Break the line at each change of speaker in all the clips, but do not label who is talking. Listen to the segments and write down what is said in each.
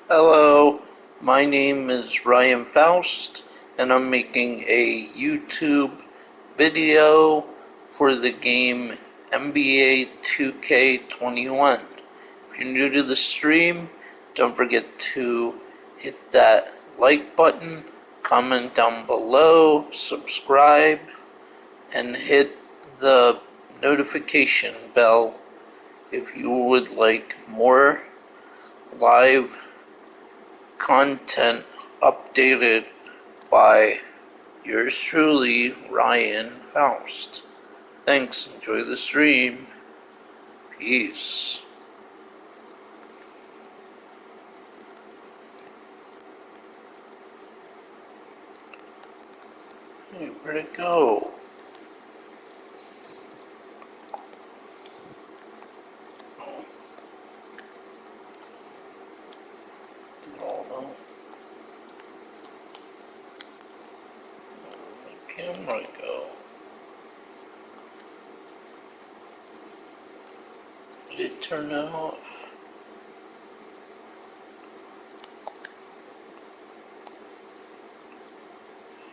Hello, my name is Ryan Faust, and I'm making a YouTube video for the game NBA 2K21. If you're new to the stream, don't forget to hit that like button, comment down below, subscribe, and hit the notification bell if you would like more live content updated by yours truly, Ryan Faust. Thanks, enjoy the stream. Peace. Hey, where'd it go? Oh no. Where'd the camera go? Did it turn off?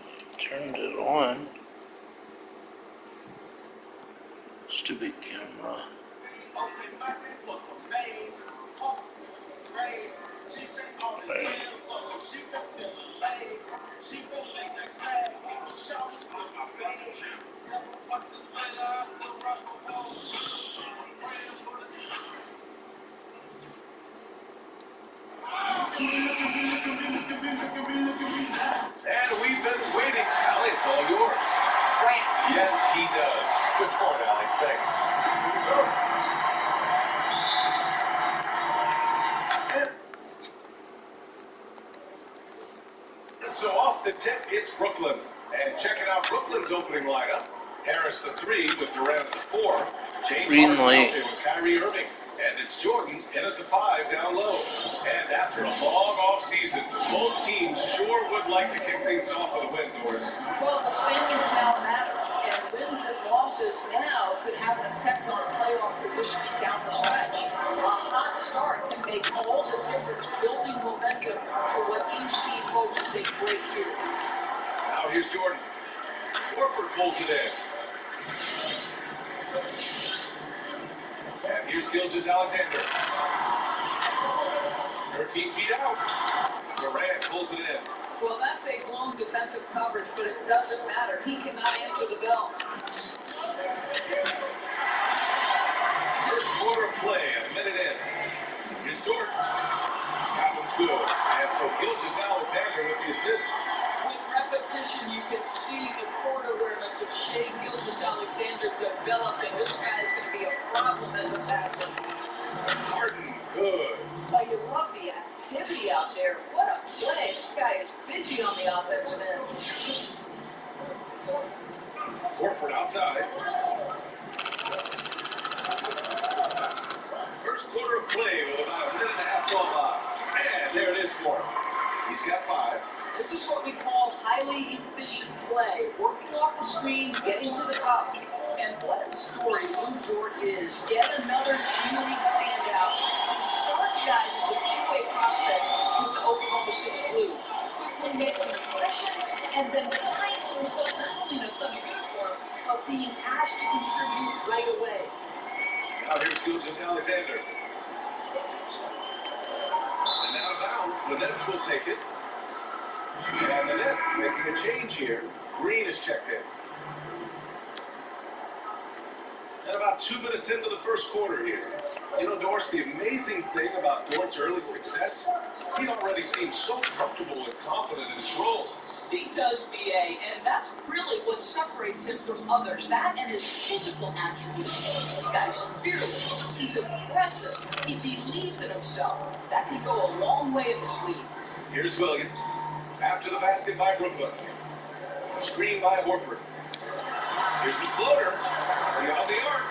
I turned it on. Stupid camera. Okay.
And we've been waiting. Allie, it's all yours.
Grant.
Yes, he does. Good point, Allie. Thanks. And so off the tip, it's Brooklyn. And checking out Brooklyn's opening lineup. Harris the 3 with Durant the 4. James
Green
Harden
light.
out there with Kyrie Irving. And it's Jordan in at the 5 down low. And after a long off season, both teams sure would like to kick things off with a win, Doris.
Well, the standings now matter, and wins and losses now could have an effect on playoff positioning down the stretch. A hot start can make all the difference, building momentum for what each team hopes is a great year.
Now here's Jordan. Horford pulls it in. And here's Gilgeous-Alexander. 13 feet out. Durant pulls it in.
Well, that's a blown defensive coverage, but it doesn't matter. He cannot answer the bell.
First quarter of play, a minute in. Here's Dort. That one's good. And so Gilgeous-Alexander with the assist.
With repetition, you can see the court awareness of Shai Gilgeous-Alexander developing. This guy is going to be a problem as a passer.
Harden, good.
But you love the activity out there. What a play. This guy is busy on the offensive end.
Horford outside. First quarter of play with about a minute and a half gone by. And there it is for him. He's got 5.
This is what we call highly efficient play. Working off the screen, getting to the cup. And what a story Lou Dort is. Yet another G-League standout. He starts guys as a two-way prospect with the Oklahoma City Blue. Quickly makes an impression and then finds himself not only in a Thunder uniform, but being asked to contribute right away.
Now here's Gilgeous-Alexander. And out of bounds, the Nets will take it. And the Nets making a change here. Green is checked in. And about 2 minutes into the first quarter here. You know, Doris, the amazing thing about Dort's early success, he already seems so comfortable and confident in his role.
He does, BA, and that's really what separates him from others. That and his physical attributes. This guy's fearless. He's aggressive. He believes in himself. That can go a long way in this league.
Here's Williams. After the basket by Brooklyn. Screen by Horford. Here's the floater. Beyond the arc.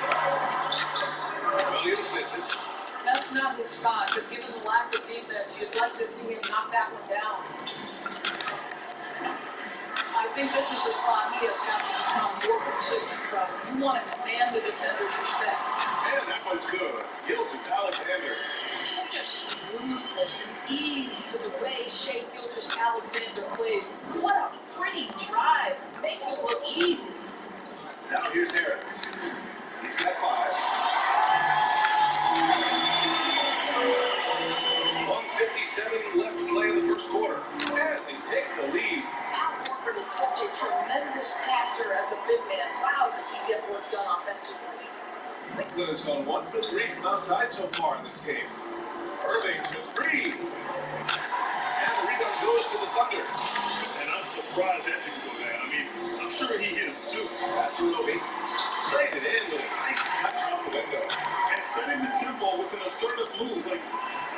Williams misses.
That's not his spot, but given the lack of defense, you'd like to see him knock that one down. I think this is a spot he has got to become more consistent from. You want to command the defender's respect.
And that one's good. Gilgeous-Alexander.
Such a smoothness and ease to the way Shea Gilgeous-Alexander plays. What a pretty drive. Makes it look easy.
Now here's Harris. He's got 5. 1:57 left to play in the first quarter. And they take the lead.
Al Horford is such a tremendous passer as a big man. Wow, does he get work done offensively.
Brooklyn has gone 1 for 3 from outside so far in this game. Irving to 3. And the rebound goes to the Thunder.
And I'm surprised that didn't go down. I mean, I'm sure he hit us too.
Pass to Roby. Played it in with a nice touch off the window.
And setting the tempo with an assertive move. Like,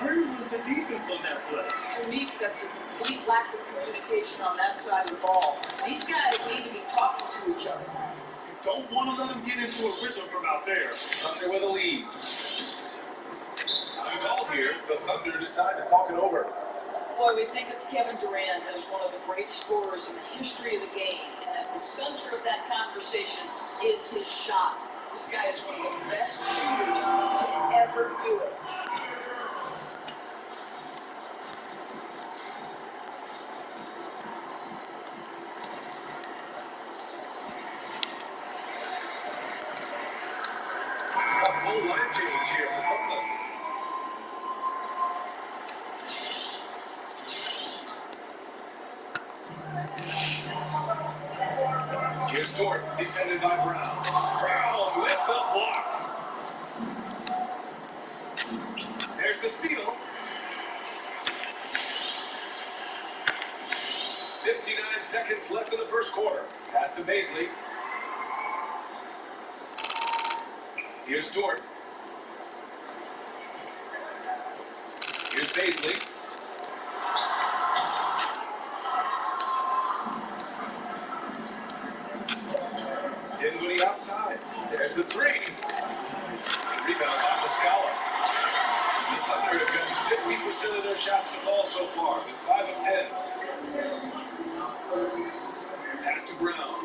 where was the defense on that play?
To me, that's a complete lack of communication on that side of the ball. These guys need to be talking to each other.
Don't want to let him get into a rhythm from out there.
Thunder with a lead. Time called here. The Thunder decide to talk it over.
Boy, we think of Kevin Durant as one of the great scorers in the history of the game, and at the center of that conversation is his shot. This guy is one of the best shooters to ever do it.
A full line change here for Brooklyn. Here's Dort, defended by Brown. Brown with the block. There's the steal. 59 seconds left in the first quarter. Pass to Baisley. Here's Dort. Here's Baisley. Dinwiddie outside. There's the 3. Rebound off the Scala. The Thunder have gotten 50% of their shots to fall so far, with 5 of 10. Pass to Brown.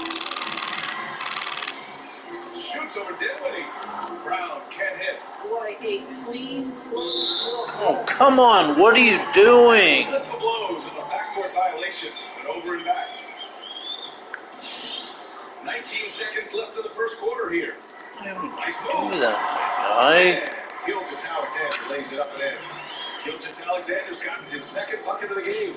Shoots over Dinwiddie. Brown can't hit.
Boy, a clean, close look.
Oh, come on. What are you doing?
This blows in a backcourt violation, but over and back. 19 seconds left in the first quarter here.
Why would
Nice
you
move.
do that, guy?
And Gilgeous-Alexander lays it up and in. Gilgeous-Alexander's gotten his second bucket of the game.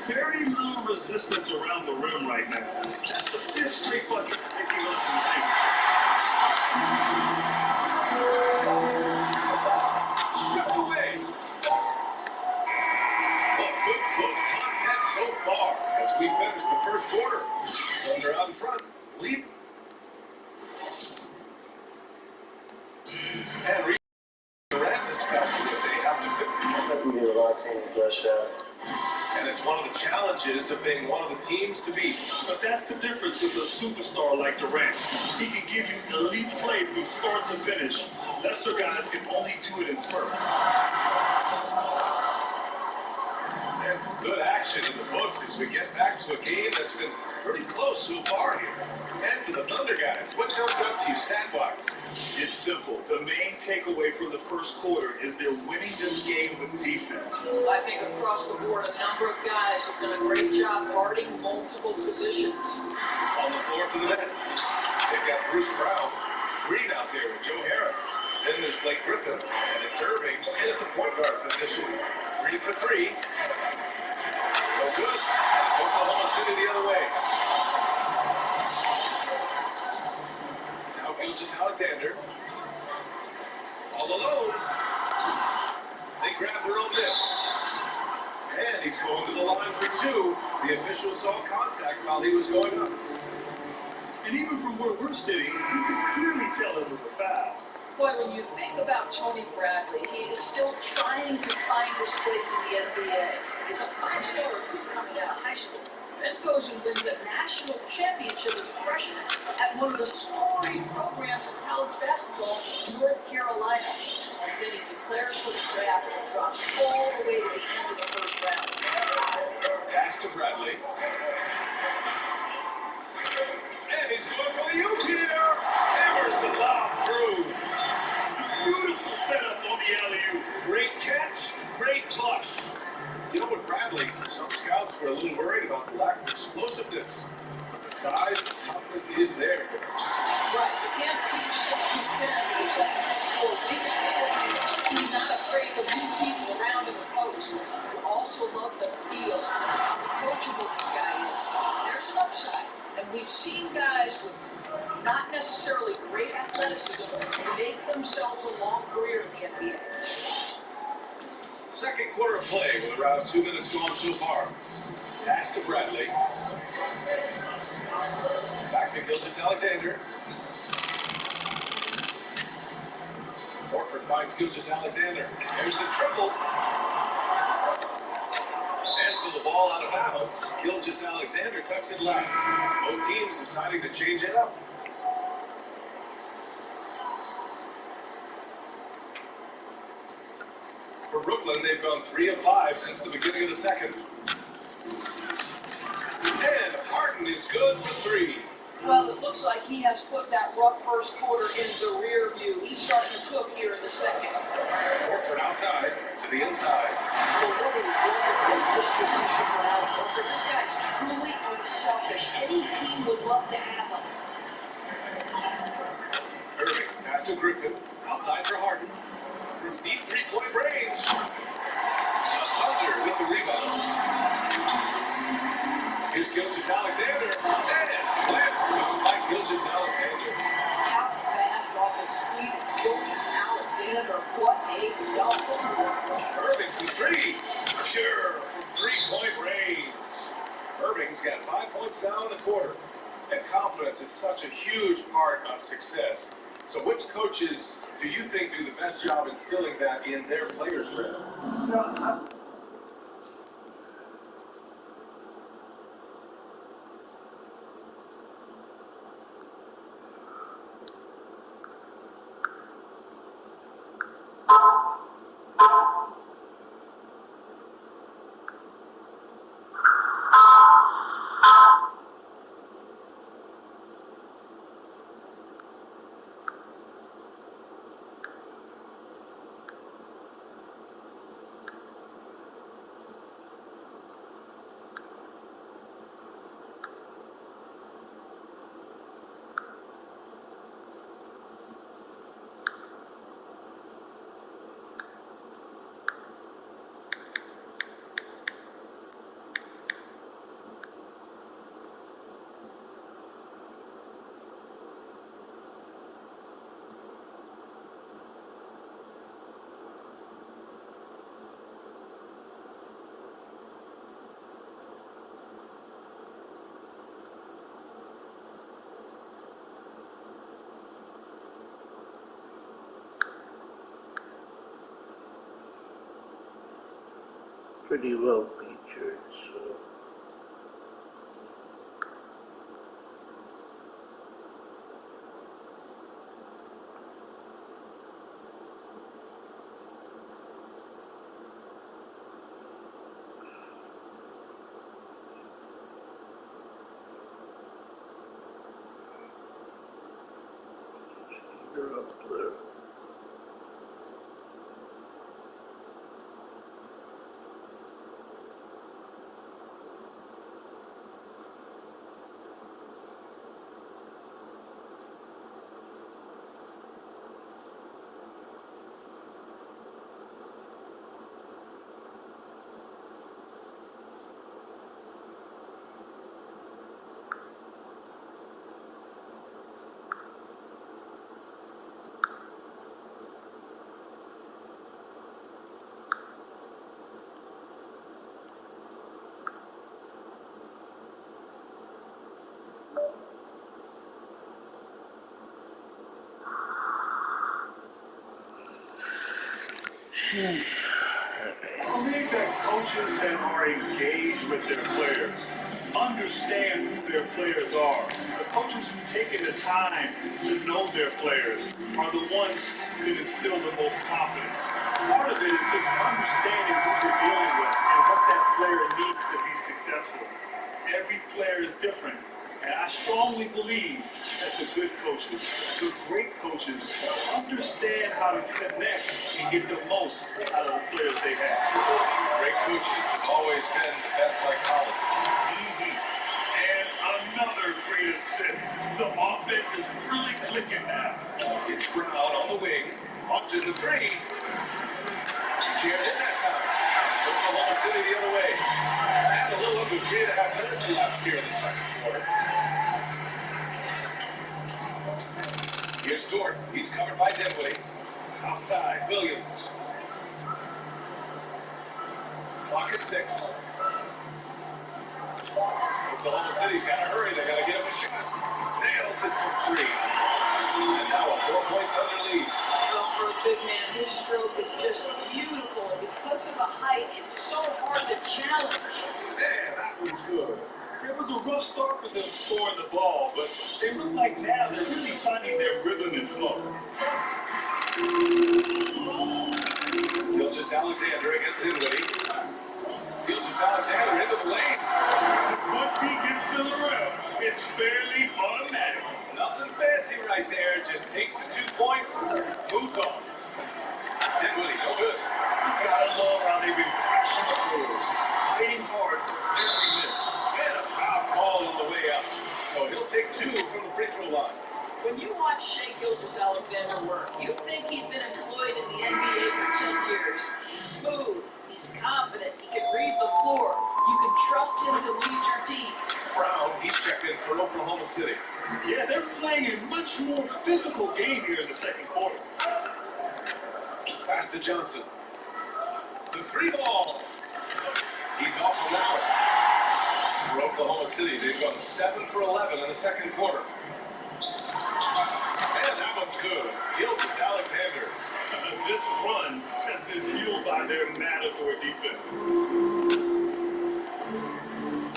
Very little resistance around the rim right now. That's the 5th straight bucket picking up some height.
Stripped away. A good close contest so far as we finish the first quarter. Thunder out in front. Lead. And Durant discussing that they have to fix.
I think we get a lot of teams best shot.
And it's one of the challenges of being one of the teams to beat.
But that's the difference with a superstar like Durant. He can give you elite play from start to finish. Lesser guys can only do it in spurts.
There's some good action in the books as we get back to a game that's been pretty close so far here. And for the Thunder guys, what jumps out to you stat-wise?
It's simple. The main takeaway from the first quarter is they're winning this game with defense.
I think across the board, a number of guys have done a great job guarding multiple positions.
On the floor for the Nets, they've got Bruce Brown. Green out there with Joe Harris. Then there's Blake Griffin, and it's Irving in at the point guard position. Green for 3. No good. Oklahoma City the other way. Now Gilgeous-Alexander. All alone. They grab their own miss. And he's going to the line for 2. The official saw contact while he was going up.
And even from where we're sitting, you can clearly tell it was a foul.
Boy, when you think about Tony Bradley, he is still trying to find his place in the NBA. He's a 5-star recruit coming out of high school, then goes and wins a national championship as a freshman at one of the storied programs in college basketball, North Carolina. And then he declares for the draft and drops all the way to the end of the first round.
Pass to Bradley. And he's going for the oop here. Hammers the lob through.
Beautiful setup on the alley-oop.
Great catch. great clutch. You know what, Bradley, some scouts were a little worried about the lack of explosiveness. But the size and toughness is there.
Right, you can't teach 6'10" in the second or weeks. He's not afraid to move people around in the post. You also love the feel, how coachable this guy is. There's an upside, and we've seen guys with not necessarily great athleticism make themselves a long career in the NBA.
Second quarter of play with around 2 minutes gone so far. Pass to Bradley. Back to Gilgeous-Alexander. Horford finds Gilgeous-Alexander. There's the triple. And so the ball out of bounds. Gilgeous-Alexander tucks it last. Both teams deciding to change it up. For Brooklyn, they've gone 3 of 5 since the beginning of the second. And Harden is good for 3.
Well, it looks like he has put that rough first quarter in the rear view. He's starting to cook here in the second.
Horford outside to the inside.
Well, what a wonderful distribution for Al Horford. This guy's truly unselfish. Any team would love to have him.
Irving pass to Griffin. Outside for Harden. From deep three-point range. The Thunder with the rebound. Here's Gilgeous-Alexander. And slammed by Gilgeous-Alexander.
How fast off his feet is Gilgeous-Alexander. What a dunk.
Irving from 3. Sure, from three-point range. Irving's got 5 points now in the quarter. And confidence is such a huge part of success. So which coaches do you think do the best job instilling that in their players, Fred?
Pretty well featured, so. They're up there.
I believe that coaches that are engaged with their players understand who their players are. The coaches who take the time to know their players are the ones that instill the most confidence. Part of it is just understanding who you're dealing with and what that player needs to be successful. Every player is different. And I strongly believe that the good coaches, the great coaches, understand how to connect and get the most out of the players they have.
Great coaches have always been the best psychologists.
And another great assist. The offense is really clicking now.
It's Brown on the wing, launches a three. Shared in that time. Oklahoma City the other way. And a little over 3.5 minutes left here in the second quarter. Here's Dort. He's covered by Dinwiddie. Outside, Williams. Clock at 6. Oklahoma City's got to hurry. They got to get him a shot. Nails it from 3. And now a 4-point Thunder lead.
Well, for a big man, his stroke is just beautiful. And because of the height, it's so hard to challenge.
Man, that one's good.
It was a rough start for them scoring the ball, but they look like now they're really finding their rhythm and flow.
Gilgeous-Alexander against Dinwiddie. Gilgeous-Alexander into the lane.
Once he gets to the rim, it's fairly automatic.
Nothing fancy right there. Just takes his 2 points, moves on. Dinwiddie, no good.
You gotta love how they've been crashing the floors, fighting hard for every miss.
And a foul call on the way up. So he'll take 2 from the free throw line.
When you watch Shai Gilgeous-Alexander work, you'd think he'd been employed in the NBA for 10 years. Smooth, he's confident, he can read the floor. You can trust him to lead your team.
Brown, he's checked in for Oklahoma City.
Yeah, they're playing a much more physical game here in the second quarter.
Pass to Johnson. The 3 ball. He's off from that one. For Oklahoma City, they've gone 7 for 11 in the second quarter. And that one's good. Gilgeous-Alexander.
This run has been fueled by their Matador defense.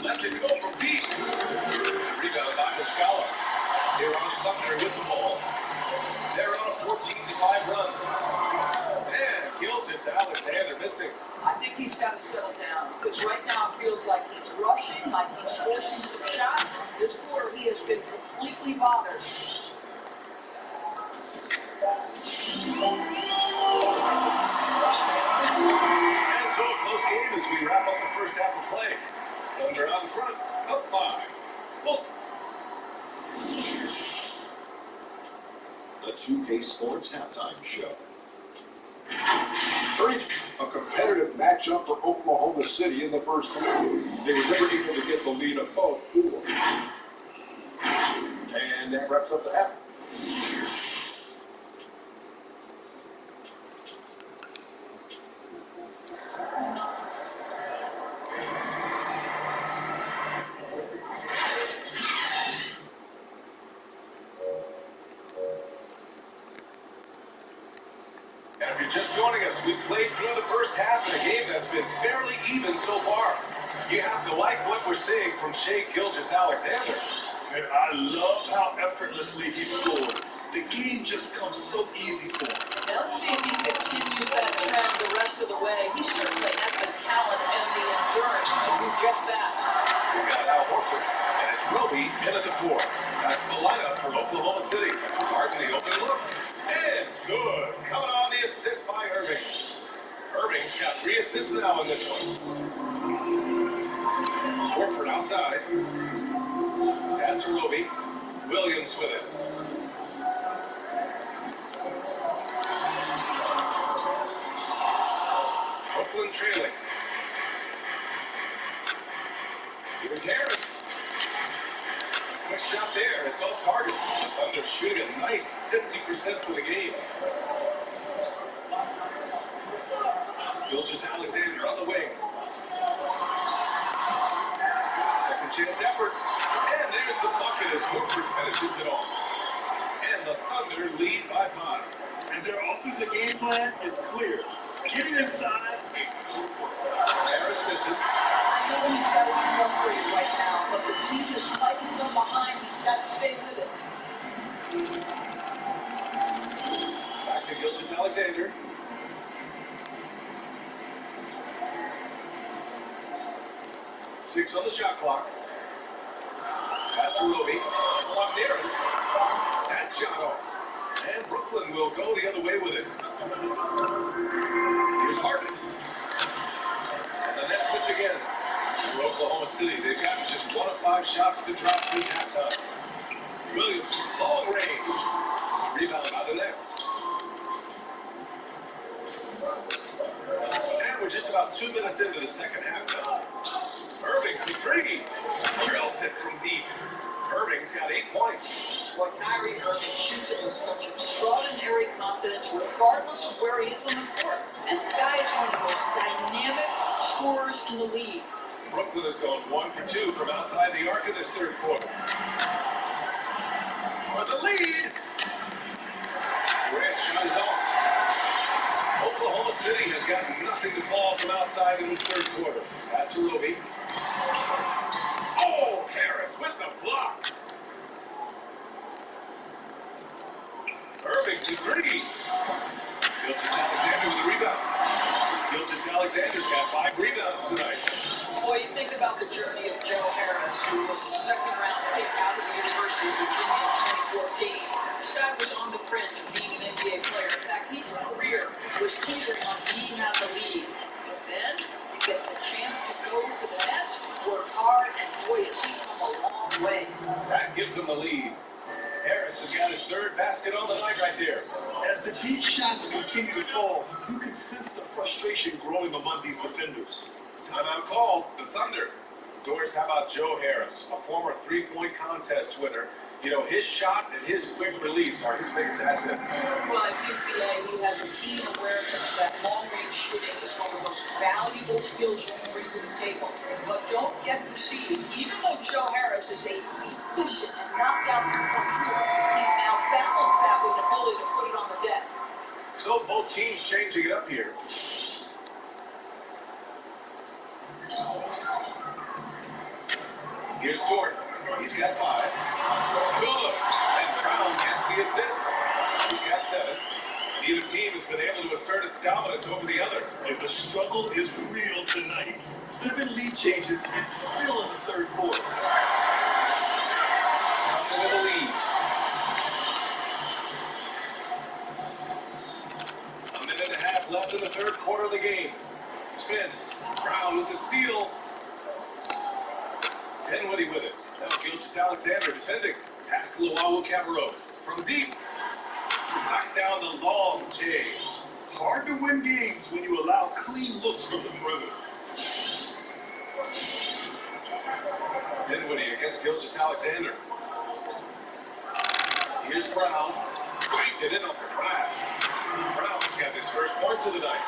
Lets it go from deep. Rebound by Muscala. Here on Thunder with the ball. They're on a 14-5 run. And Gilgeous-Alexander missing.
I think he's got to settle down because right now it feels like he's rushing, like he's forcing some shots. This quarter he has been completely bothered.
And so a close game as we wrap up the first half of play. Thunder out in front, up 5. Well,
The 2K Sports Halftime Show. During a competitive matchup for Oklahoma City in the first quarter, they were never able to get the lead above 4. And that wraps up the half.
and if you're just joining us, we've played through the first half in a game that's been fairly even so far. You have to like what we're seeing from Shai Gilgeous-Alexander.
And I love how effortlessly he scored. The game just comes so easy for him.
Now let's see if he continues that trend the rest of the way. He certainly has the talent and the endurance to do just that.
We've got Al Horford, and it's Roby in at the 4. That's the lineup for Oklahoma City. Harden the open look. And good. Coming on the assist by Irving. Irving's got 3 assists now in this one. Horford outside. Pass to Roby. Williams with it. Brooklyn trailing. Here's Harris. Quick shot there. It's off target. The Thunder shooting a nice 50% for the game. Gilgeous-Alexander on the wing. Second chance effort. And there's the bucket as Horford finishes it off. And the Thunder lead by 5.
And their offensive game plan is clear. Get it inside and go for it.
Harris misses.
I know he's got to be frustrated right now, but the team is fighting from behind. He's got to stay with it.
Back to Gilgeous-Alexander. Six on the shot clock. Pass to Roby. Along near it. That shot off. And Brooklyn will go the other way with it. Here's Harden. And the Nets miss again. For Oklahoma City, they've got just 1 of 5 shots to drop since halftime. Williams, long range. Rebound by the Nets. And we're just about 2 minutes into the second half now. Irving for 3. Drills it from deep. Irving's got 8 points.
Well, Kyrie Irving shoots it with such extraordinary confidence, regardless of where he is on the court. This guy is one of the most dynamic scorers in the league.
Brooklyn has gone 1 for 2 from outside the arc in this third quarter. For the lead. Grant's shot is off. Oklahoma City has got nothing to fall from outside in this third quarter. Pass to Roby. Oh, Harris with the block. Irving to 3. Gilgeous-Alexander with the rebound. Gilgeous-Alexander's got 5 rebounds tonight.
Boy, you think about the journey of Joe Harris, who was a second-round pick out of the University of Virginia in 2014. This guy was on the fringe of being an NBA player. In fact, his career was teetering on being out of the league. But then, you get the chance to go to the Nets, work hard, and boy, has he come a long way.
That gives him the lead. Harris has got his 3rd basket on the night right there.
As the deep shots continue to fall, you can sense the frustration growing among these defenders.
Timeout called. The Thunder. Doris, how about Joe Harris, a former 3-point contest winner? You know, his shot and his quick release are his biggest assets.
Well, I think he has a keen awareness that long-range shooting is one of the most valuable skills you can bring to the table. But don't get deceived. Even though Joe Harris is a efficient and knockdown three-point shooter, he's now balanced that with an ability to put it on the deck.
So both teams changing it up here. Here's Dort. He's got 5. Good. And Brown gets the assist. He's got 7. Neither team has been able to assert its dominance over the other.
And the struggle is real tonight. 7 lead changes and still in the third quarter.
Coming with a lead. A minute and a half left in the third quarter of the game. Spins. Brown with the steal. Dinwiddie with it. Now Gilgeous-Alexander defending. Pass to Nba2k21 from deep. Knocks down the long J.
Hard to win games when you allow clean looks from the perimeter.
Dinwiddie against Gilgeous-Alexander. Here's Brown. Banked it in on the glass. Brown's got his first points of the night.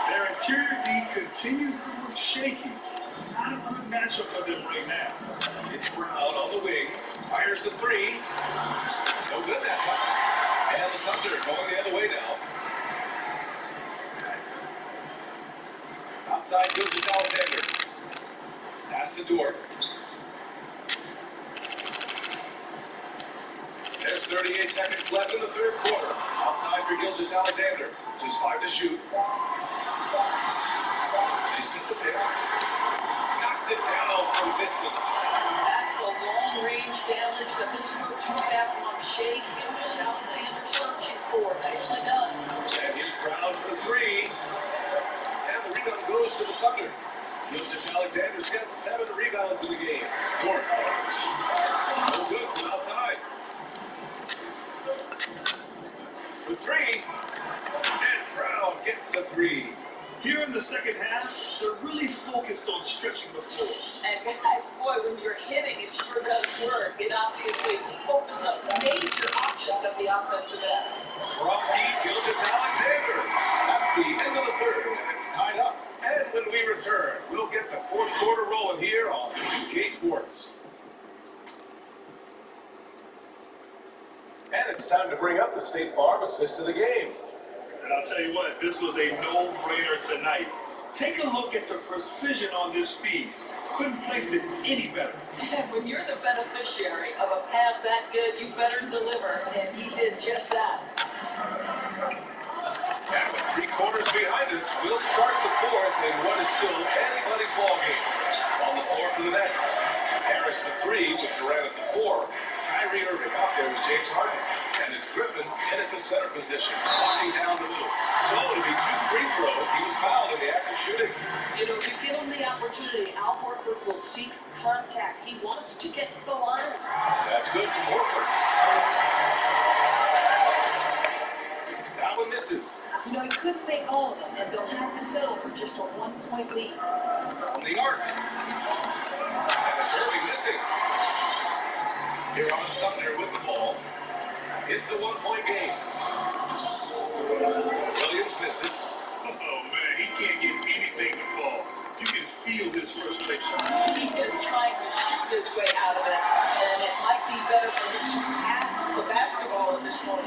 Their interior D continues to look shaky. Not a good matchup for them right now.
It's Brown on the wing. Fires the 3. No good that time. And the Thunder going the other way now. Outside Gilgeous-Alexander. Pass to Dort. There's 38 seconds left in the third quarter. Outside for Gilgeous-Alexander. Just 5 to shoot. They set the pick. Knocks it down from distance.
That's the long-range damage that this coaching staff wants Shea Gilgeous-Alexander searching for. Nicely done.
And here's Brown for 3. And the rebound goes to the Thunder. Gilgeous-Alexander's got 7 rebounds in the game. Dort. No good from outside. For 3. And Brown gets the 3.
Here in the second half, they're really focused on stretching the floor.
And guys, boy, when you're hitting, it sure does work. It obviously opens up major options at the offensive end.
From deep, Gilgeous-Alexander. That's the end of the third, and it's tied up. And when we return, we'll get the fourth quarter rolling here on 2K Sports. And it's time to bring up the State Farm assist of the game.
And I'll tell you what, this was a no-brainer tonight. Take a look at the precision on this feed. Couldn't place it any better.
And when you're the beneficiary of a pass that good, you better deliver. And he did just that.
And with 3 quarters behind us, we'll start the fourth in what is still anybody's ballgame. A on the floor for the Nets. Harris the 3 with Durant at the 4. Kyrie Irving out there with James Harden. And it's Griffin in at the center position, walking down the middle. So it'll be 2 free throws. He was fouled in the act of shooting.
You know, if you give him the opportunity, Al Horford will seek contact. He wants to get to the line.
That's good from Horford. That one misses.
You know, he couldn't make all of them, and they'll have to settle for just a 1-point lead.
On the arc. And it's Irving missing. Here on Sumner with the ball. It's a 1-point game. Williams misses.
Oh, man, he can't get anything to fall. You can feel his frustration.
He is trying to shoot his way out of it, and it might be better for him to pass the basketball at this point.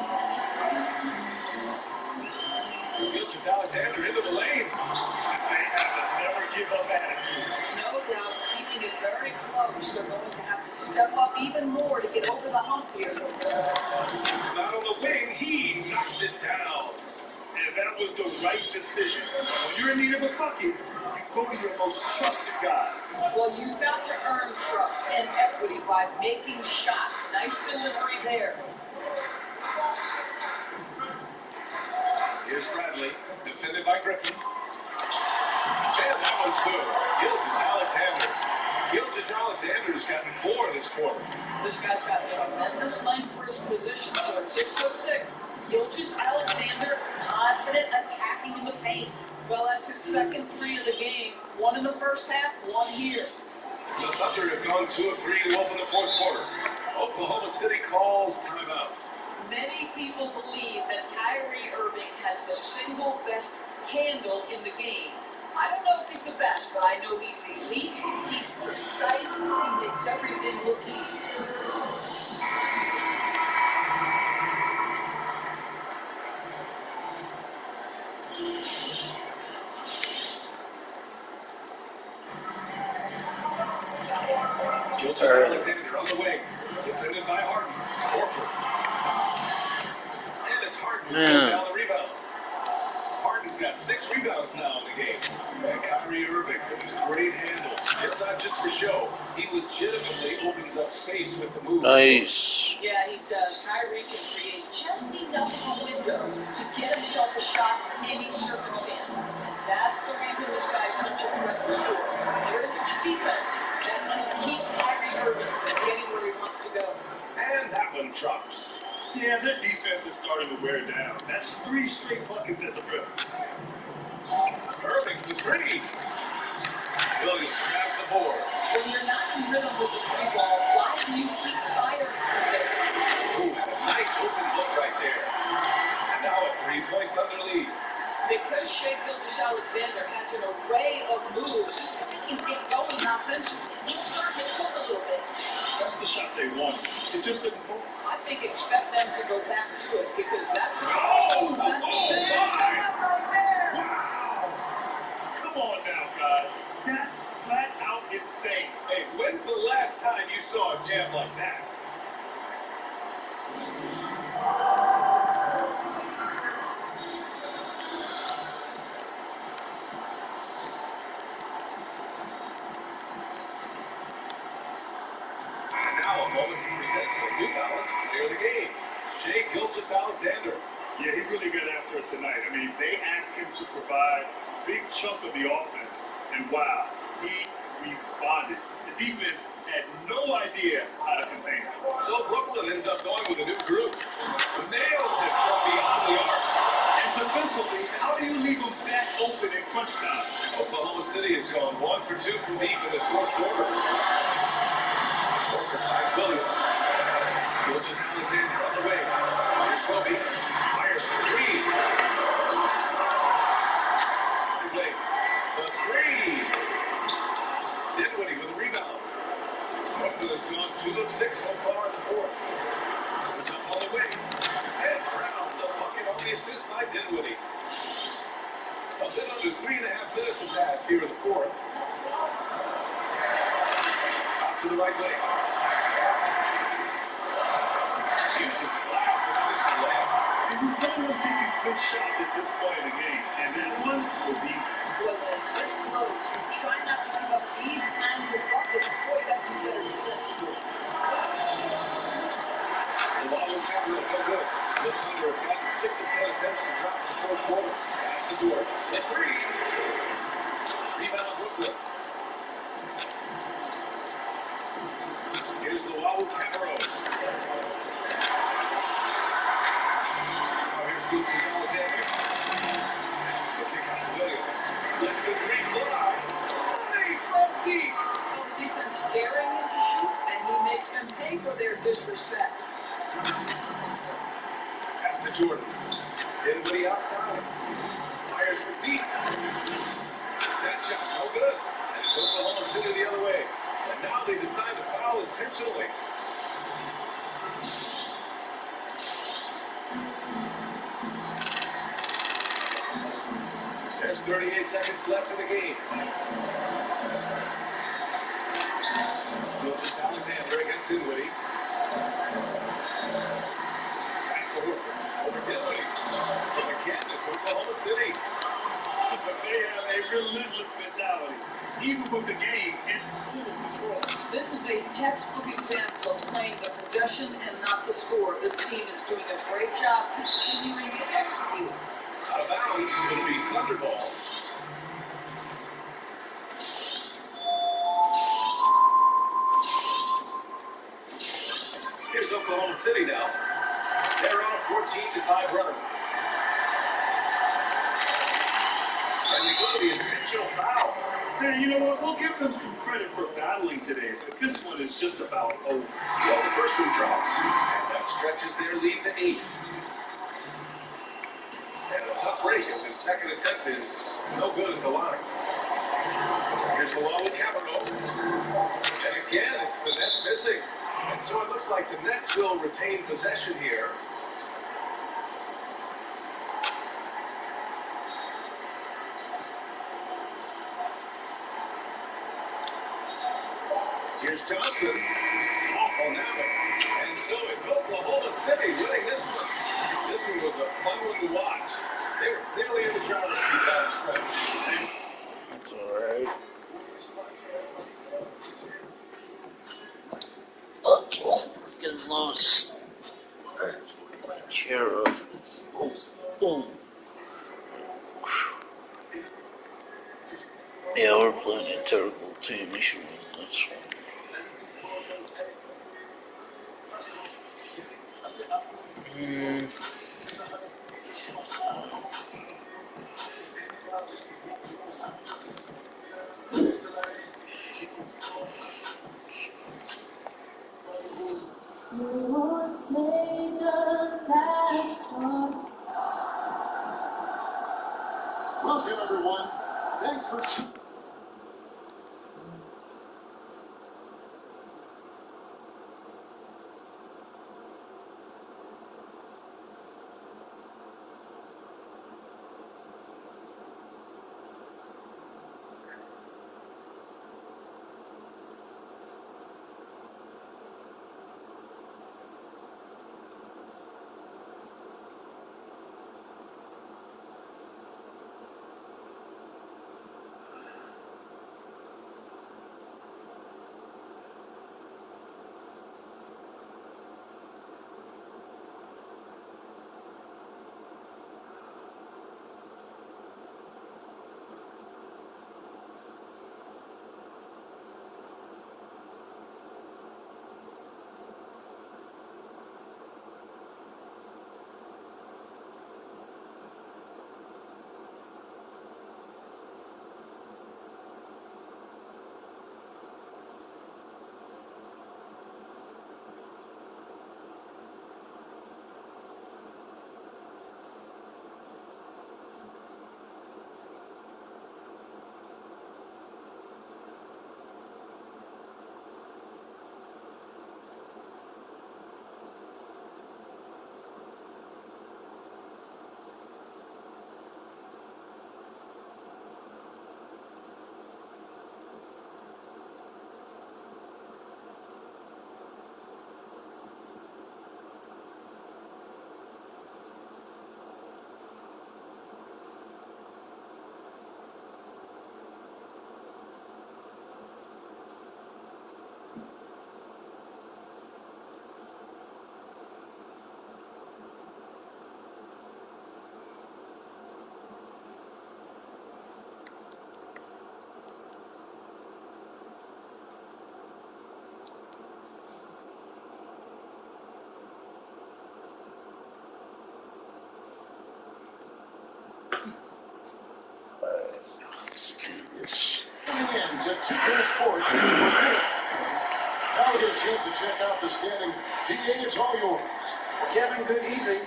Gilgeous Alexander into the lane.
They have a never-give-up attitude.
No doubt, keeping it very close. They're going to have to step up even more to get over the hump here.
Not on the wing, he knocks it down.
And that was the right decision. When you're in need of a bucket, you go to your most trusted guys.
Well, you've got to earn trust and equity by making shots. Nice delivery there.
Here's Bradley, defended by Griffin. And that one's good. Gilgeous Alexander. Gilgeous Alexander's gotten 4 this quarter.
This guy's got tremendous length for his position, so at 6'6", Gilgeous Alexander, confident, attacking in the paint. Well, that's his second 3 of the game. 1 in the first half, 1 here.
The Thunder have gone 2 of 3 to open the fourth quarter. Oklahoma City calls timeout.
Many people believe that Kyrie Irving has the single best handle in the game. I don't know if he's the best, but I know he's elite, he's precise, he makes everything look easy.
Gilgeous Alexander on the wing, defended by Harden. Horford. And it's Harden who goes down the rebound. Harden's got 6 rebounds now in the game. And Kyrie Irving with his great handle. It's not just for show. He legitimately opens up space with the move.
Nice.
Yeah, he does. Kyrie can create just enough of a window to get himself a shot in any circumstance. And that's the reason this guy's such a threat to score. There isn't a defense that can keep Kyrie Irving from getting where he wants to go.
And that one drops.
Yeah, their defense is starting to wear down. That's 3 straight buckets at the rim.
Irving for 3. Williams grabs the board.
When you're not in rhythm with the 3 ball, why do you keep firing there?
Ooh, nice open look right there. And now a 3-point Thunder lead.
Because Shai Gilgeous-Alexander has an array of moves, just if he can get going offensively, he's starting to cook a little bit.
That's the shot they wanted. It just didn't fall.
I think expect them to go back to it because that's
Oh, my!
right there.
Wow! Come on now, guys. That's flat out insane.
Hey, when's the last time you saw a jam like that? And now a moment to present the New Balance Player of the Game, Shai Gilgeous-Alexander.
Yeah, he really got after it tonight. I mean, they asked him to provide a big chunk of the offense, and wow, he responded. The defense had no idea how to contain him.
So Brooklyn ends up going with a new group. Nails it from beyond the arc.
And defensively, how do you leave them that open in crunch time?
Oklahoma City has gone 1 for 2 from deep in this fourth quarter. Horford finds Williams. Gilgeous-Alexander on the wing. Here's Kobe. Fires for 3. Quigley. The 3. Dinwiddie with a rebound. Brooklyn has gone 2 of 6 so far in the fourth. It's up on the wing. And Brown, the bucket on the assist by Dinwiddie. A bit under 3.5 minutes have passed here in the fourth. Out to the right wing. Uses the glass to finish the layup.
And you know them taking good shots at this point in the game, and that one was easy.
Boy, when it's this close, you try not to give up these kinds of buckets. Boy, that's a better success.
The Wahoo Capital no good. The Thunder have gotten 6 of 10 attempts to drop in the fourth quarter. Pass to Dort. The three. Rebound Brooklyn. Here's the Wahoo Capital. Now here's Lucas Alexander. The kick out to Williams. Lets the three fly. Money from deep.
Well, the defense daring him to shoot, and he makes them pay for their disrespect.
Pass to Jordan. Dinwiddie outside. Fires from deep. That shot no good. And it's Oklahoma City the other way. And now they decide to foul intentionally. There's 38 seconds left in the game. Lucas Alexander against Dinwiddie. Pass to Hooker. Over Dinwiddie. And again, it's Oklahoma City.
But they have a relentless mentality, even with the game in total control.
This is a textbook example of playing the possession and not the score. This team is doing a great job continuing to execute.
Out of bounds, it'll be Thunderball. Here's Oklahoma City now. They're on a 14-5 run. And we go to the intentional foul.
Hey, you know what? We'll give them some credit for battling today, but this one is just about over.
Well, the first one drops, and that stretches their lead to 8. And a tough break as his second attempt is no good at the line. Here's the Wahoo Capital. And again, it's the Nets missing. And so it looks like the Nets will retain possession here. Here's Johnson. Off on that one. And so it's Oklahoma City winning this one. This one was a fun one to watch. They were clearly in the driver's seat down the stretch.
That's alright. That's all freaking lost. Cheer up. Oh, oh. Yeah, we're playing a terrible team. We should win this one.
Say does that start?
Welcome, everyone. Thanks for... like to check out the standing. DA, it's all yours.
Kevin, good evening.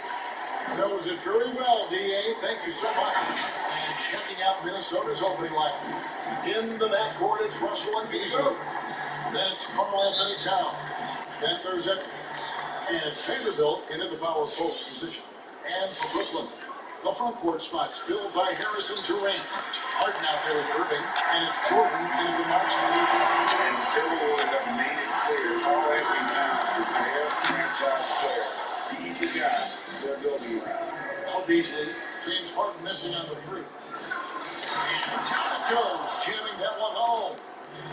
Knows it very well, DA. Thank you so much. And checking out Minnesota's opening lineup. In the backcourt, it's Russell and Beasley. Then it's Carl Anthony Towns. Then there's Edwards. And Vanderbilt into the power forward position. And for Brooklyn, the front court spots filled by Harrison Durant. Harden out there with Irving. And it's Jordan into the Marshall.
And the Timberwolves have made it clear Carl Anthony Towns is their franchise player. He's the guy they're building around.
Now Beasley, James Harden missing on the three. And down it goes, jamming that one home.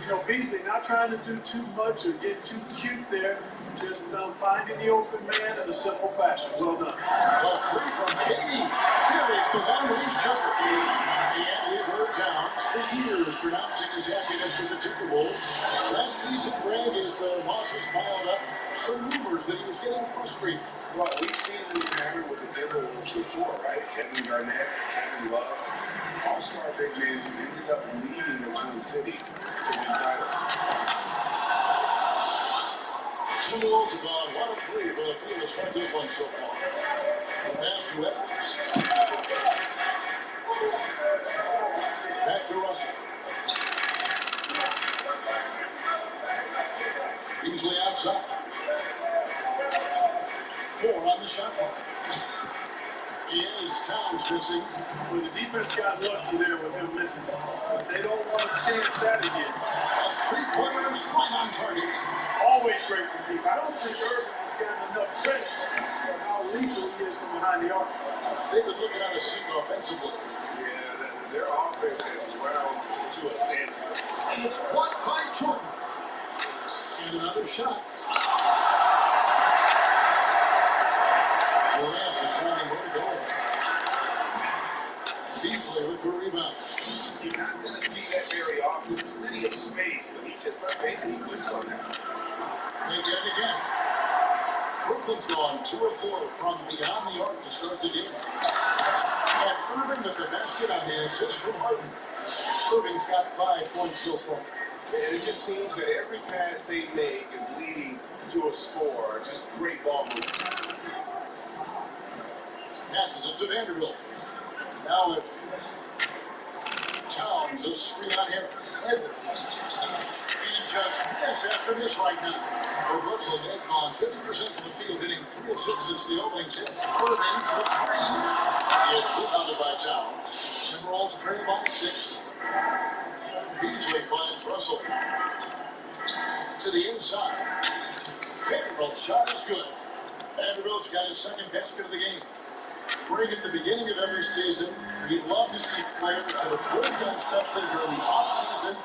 You know, Beasley not trying to do too much or get too cute there. Just finding the open man in a simple fashion. Well done.
The three from Katie. Here is the one-lead jumper. And we've heard Towns for years pronouncing his happiness with the Timberwolves. Last season, Greg, as the losses piled up, some rumors that he was getting frustrated.
Well, we've seen this pattern with the Timberwolves before, right? Kevin Garnett, Kevin Love, all-star big men who ended up leading the Twin Cities to win titles.
Timberwolves have gone 1 of 3 for the field to start this one so far. The pass to Edwards. Back to Russell. Beasley outside. 4 on the shot clock. And it's Towns missing.
Well, the defense got lucky there with him missing. But they don't want to chance that again.
Three-pointers right on target.
Always great from deep. I don't think Irving has gotten enough credit for how lethal he is from behind the arc.
They've been looking at a seat offensively.
Yeah, their offense has ground to a standstill.
And it's blocked by Jordan. And another shot. Durant deciding where to go. Beasley with the rebound.
You're not going to see that very often. Plenty of space, but he just basically whips on that.
They get it again. Brooklyn's gone 2 of 4 from beyond the arc to start the game. And Irving with the basket on the assist from Harden. Irving's got 5 points so far.
And it just seems that every pass they make is leading to a score. Just great ball movement.
Passes it to Vanderbilt. Now it Towns, a screen on Harris. Edwards. And just miss after miss right now. For Brooklyn, they've gone 50% from the field, hitting 3 of 6 since the opening tip. Irving for 3. It's rebounded by Towns. Timberwolves trail by 6. Beasley finds Russell. To the inside. Vanderbilt's shot is good. Vanderbilt's got his second basket of the game. Greg, at the beginning of every season, we'd love to see players that have really done something during the offseason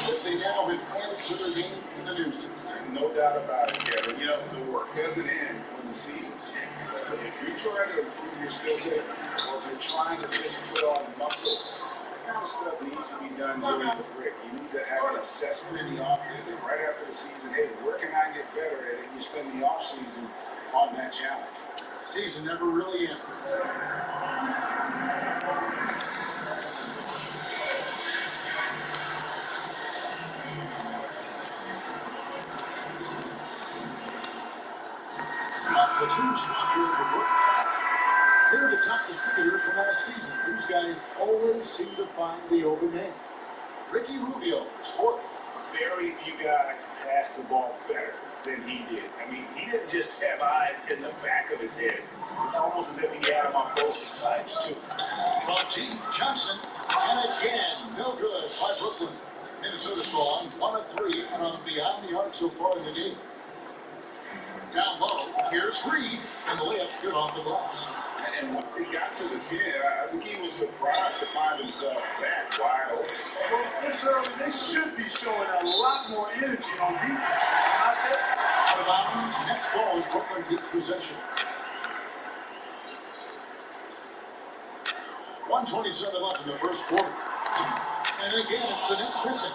that they now have added to their game in the new season.
No doubt about it, Kevin. You know, the work doesn't end when the season ends. If you're trying to improve your skill set, or if you're trying to just put on muscle, that kind of stuff needs to be done during the break. You need to have an assessment in the offseason, right after the season. Hey, where can I get better at? And you spend the offseason on that challenge.
Season never really ends. The two swap here for Brooklyn. Here are the top distributors from last season. These guys always seem to find the open man. Ricky Rubio is 4th.
Very few guys pass the ball better than he did. I mean, he didn't just have eyes in the back of his head. It's almost as if he had them on both sides, too.
From T. Johnson, and again, no good by Brooklyn. Minnesota's gone 1 of 3 from beyond the arc so far in the game. Down low, here's Reed, and the layup's good off the glass.
And once he got to the 10, I think he was surprised to find himself back wide open.
Well, this early, they should be showing a lot more energy on defense. Not that.
Out of bounds, next ball is Brooklyn takes possession. 1:27 left in the first quarter. And again, it's the Nets missing.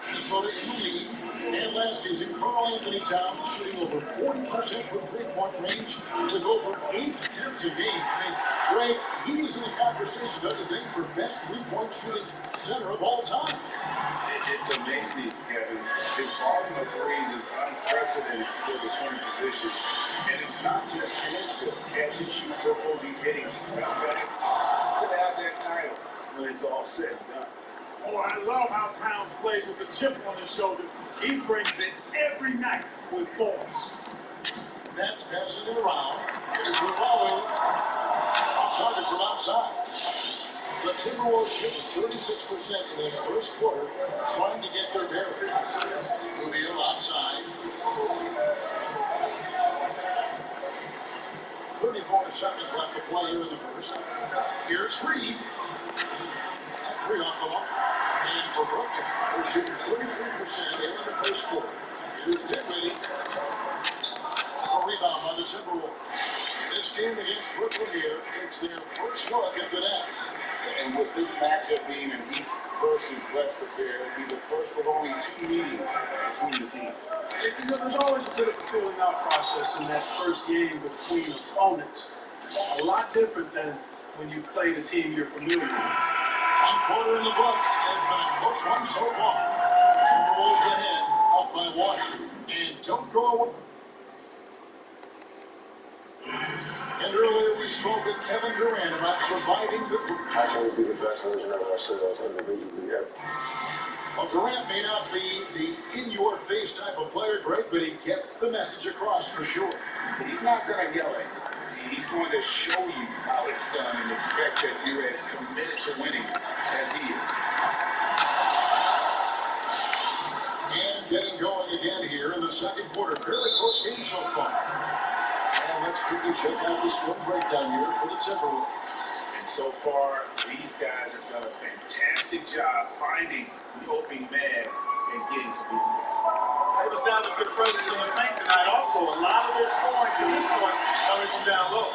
Minnesota in the lead. And last season, Carl Anthony Towns shooting over 40% from three-point range with over 8 attempts a game. I mean, Greg, he's in the conversation, doesn't think, for best three-point shooting center of all time.
It's amazing Kevin. His volume of threes is unprecedented for the swing position. And it's not just standstill. Catch and shoot triples. He's hitting step back. Could have that title when it's all said and done.
Oh, I love how Towns plays with a chip on his shoulder. He brings it every night with force.
Nets passing it around. Here's Ravallo. Off target from outside. The Timberwolves shooting 36% in this first quarter, trying to get their bearings. Rubio outside. 34 seconds left to play here in the first. Here's Reed. That three off the mark. And for Brooklyn, they're shooting 33% here in the first quarter. Here's Dinwiddie. A rebound by the Timberwolves. This game against Brooklyn here, it's their first look at the Nets.
And with this matchup being an East versus West affair, it'll be the first of only 2 meetings between the teams.
You know, there's always a bit of a feeling out process in that first game between opponents. A lot different than when you play the team you're familiar with.
One quarter in the books. It's been a close one so far. Timberwolves ahead, up by one. And don't go away. And earlier we spoke with Kevin Durant about surviving the group.
How can we be the best version of ourselves individually ever?
Well, Durant may not be the in-your-face type of player, Greg, but he gets the message across for sure.
He's not going to yell at you. He's going to show you how it's done and expect that you're as committed to winning as he is.
And getting going again here in the second quarter. Fairly close game so far. And let's quickly check out the score breakdown here for the Timberwolves.
And so far, these guys have done a fantastic job finding the opening man and getting some easy baskets.
They've established their presence in the paint tonight. Also, a lot of their scoring to this point coming from down low.